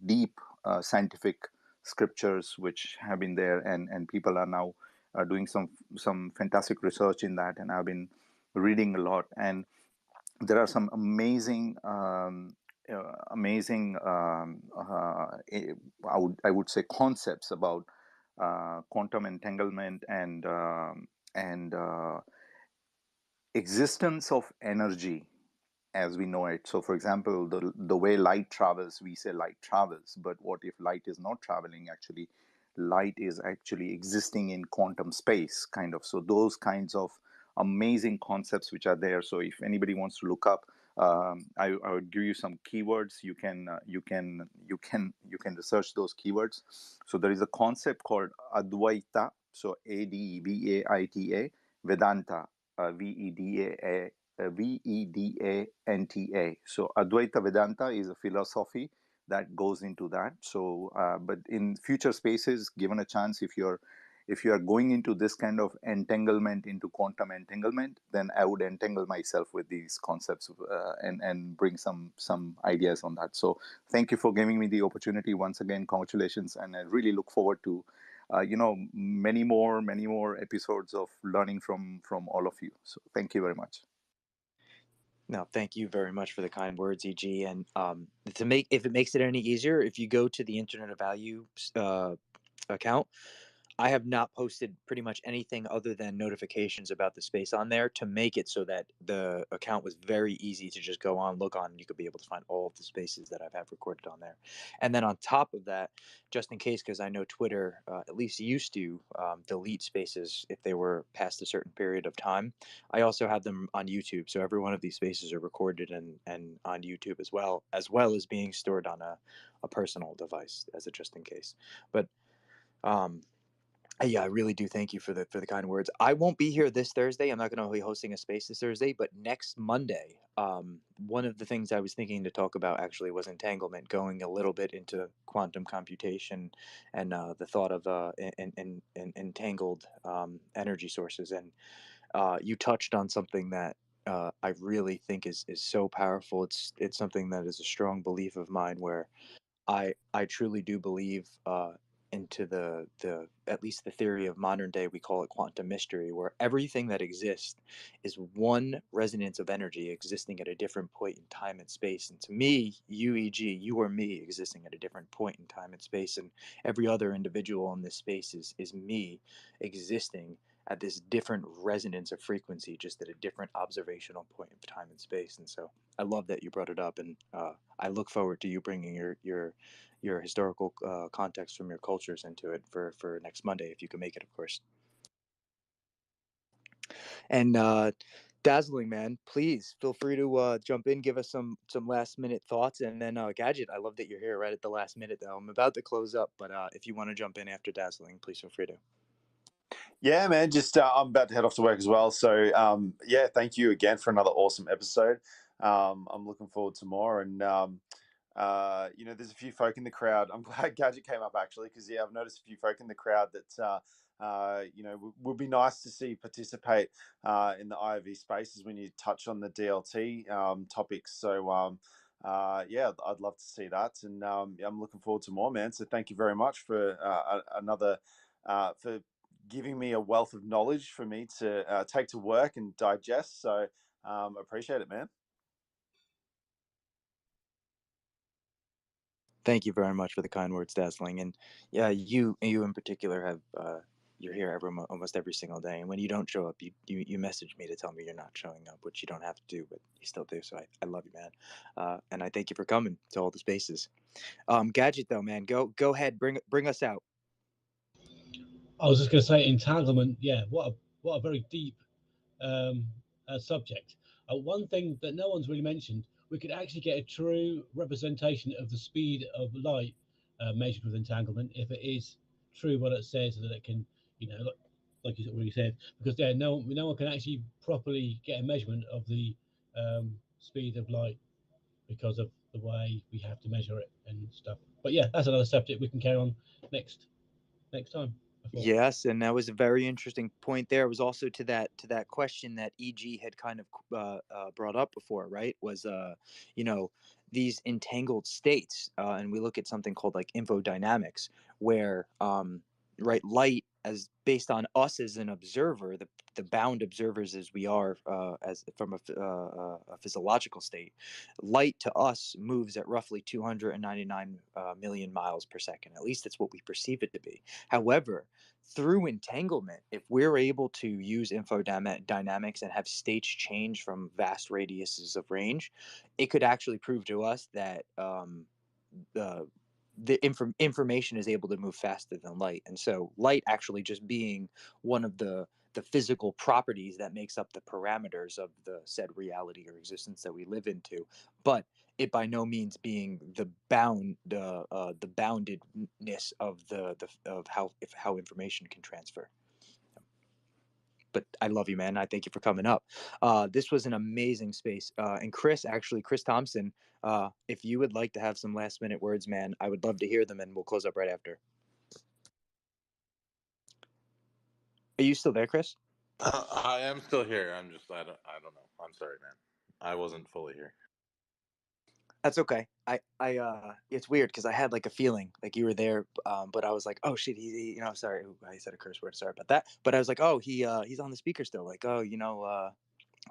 deep scientific scriptures which have been there, and people are now doing some fantastic research in that, and I've been reading a lot, and there are some amazing I would say concepts about quantum entanglement and existence of energy as we know it. So, for example, the way light travels, we say light travels, but what if light is not traveling? Actually, light is actually existing in quantum space, kind of. So those kinds of amazing concepts which are there. So if anybody wants to look up, I would give you some keywords. You can research those keywords. So there is a concept called Advaita. So Advaita, Vedanta, Vedanta. So Advaita Vedanta is a philosophy that goes into that. So, but in future spaces, given a chance, if you are going into this kind of entanglement, into quantum entanglement, then I would entangle myself with these concepts and bring some ideas on that. So thank you for giving me the opportunity once again. Congratulations, and I really look forward to many more episodes of learning from all of you. So thank you very much. No, thank you very much for the kind words, EG. And if it makes it any easier, if you go to the Internet of Value account, I have not posted pretty much anything other than notifications about the space on there to make it so that the account was very easy to just go on, look on, and you could be able to find all of the spaces that I've had recorded on there. And then on top of that, just in case, because I know Twitter at least used to delete spaces if they were past a certain period of time, I also have them on YouTube. So every one of these spaces are recorded and on YouTube as well as being stored on a personal device as a just in case. But yeah, I really do thank you for the kind words. I won't be here this Thursday. I'm not going to be hosting a space this Thursday, but next Monday, one of the things I was thinking to talk about actually was entanglement, going a little bit into quantum computation and the thought of entangled energy sources. And you touched on something that I really think is so powerful. It's something that is a strong belief of mine, where I truly do believe into the at least the theory of modern day, we call it quantum mystery, where everything that exists is one resonance of energy existing at a different point in time and space. And to me, you or me existing at a different point in time and space, and every other individual in this space is me existing at this different resonance of frequency, just at a different observational point of time and space. And so I love that you brought it up, and I look forward to you bringing your historical context from your cultures into it for next Monday, if you can make it, of course. And Dazzling, man, please feel free to jump in, give us some last minute thoughts, and then Gadget, I love that you're here right at the last minute. Though I'm about to close up, but if you want to jump in after Dazzling, please feel free to. Yeah, man. Just I'm about to head off to work as well. So yeah, thank you again for another awesome episode. I'm looking forward to more. And you know, there's a few folk in the crowd. I'm glad Gadget came up actually, because yeah, I've noticed a few folk in the crowd that you know, would be nice to see participate in the IOV spaces when you touch on the DLT topics. So yeah, I'd love to see that, and yeah, I'm looking forward to more, man. So thank you very much for another for giving me a wealth of knowledge for me to take to work and digest. So appreciate it, man. Thank you very much for the kind words, Dazzling. And yeah, you in particular have you're here almost every single day. And when you don't show up, you message me to tell me you're not showing up, which you don't have to do, but you still do. So I love you, man. And I thank you for coming to all the spaces. Gadget though, man, go ahead, bring us out. I was just going to say entanglement. Yeah, what a very deep subject. One thing that no one's really mentioned, we could actually get a true representation of the speed of light measured with entanglement if it is true what it says, that it can, you know, like you already said, because yeah, no one can actually properly get a measurement of the speed of light because of the way we have to measure it and stuff. But yeah, that's another subject we can carry on next time. Yes, and that was a very interesting point. There was also to that question that EG had kind of brought up before, right? Was you know, these entangled states, and we look at something called like infodynamics, where right, light as based on us as an observer, the bound observers as we are as from a physiological state, light to us moves at roughly 299 million miles per second. At least that's what we perceive it to be. However, through entanglement, if we're able to use infodynamics and have states change from vast radiuses of range, it could actually prove to us that the information is able to move faster than light. And so light actually just being one of the physical properties that makes up the parameters of the said reality or existence that we live into, but it by no means being the boundedness of of how information can transfer. But I love you, man. I thank you for coming up. This was an amazing space. And Chris Thompson, if you would like to have some last minute words, man, I would love to hear them, and we'll close up right after. Are you still there, Chris? I am still here. I don't know. I'm sorry, man. I wasn't fully here. That's okay. It's weird because I had like a feeling like you were there, but I was like, oh shit, he you know, sorry, I said a curse word, sorry about that. But I was like, oh, he's on the speaker still. Like, oh, you know,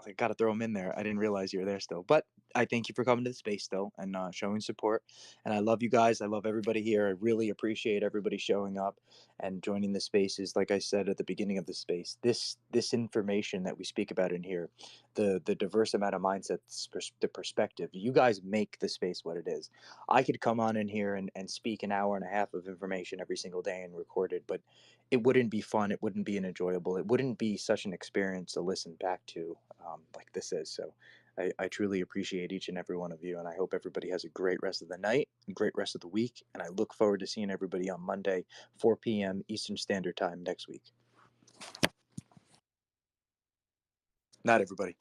I got to throw him in there. I didn't realize you were there still. But I thank you for coming to the space still and showing support. And I love you guys. I love everybody here. I really appreciate everybody showing up and joining the spaces. Like I said at the beginning of the space, this information that we speak about in here, the diverse amount of mindsets, the perspective, you guys make the space what it is. I could come on in here and speak an hour and a half of information every single day and record it, but it wouldn't be fun. It wouldn't be enjoyable. It wouldn't be such an experience to listen back to like this is. So I truly appreciate each and every one of you, and I hope everybody has a great rest of the night, and great rest of the week, and I look forward to seeing everybody on Monday, 4 p.m. Eastern Standard Time next week. Night, everybody.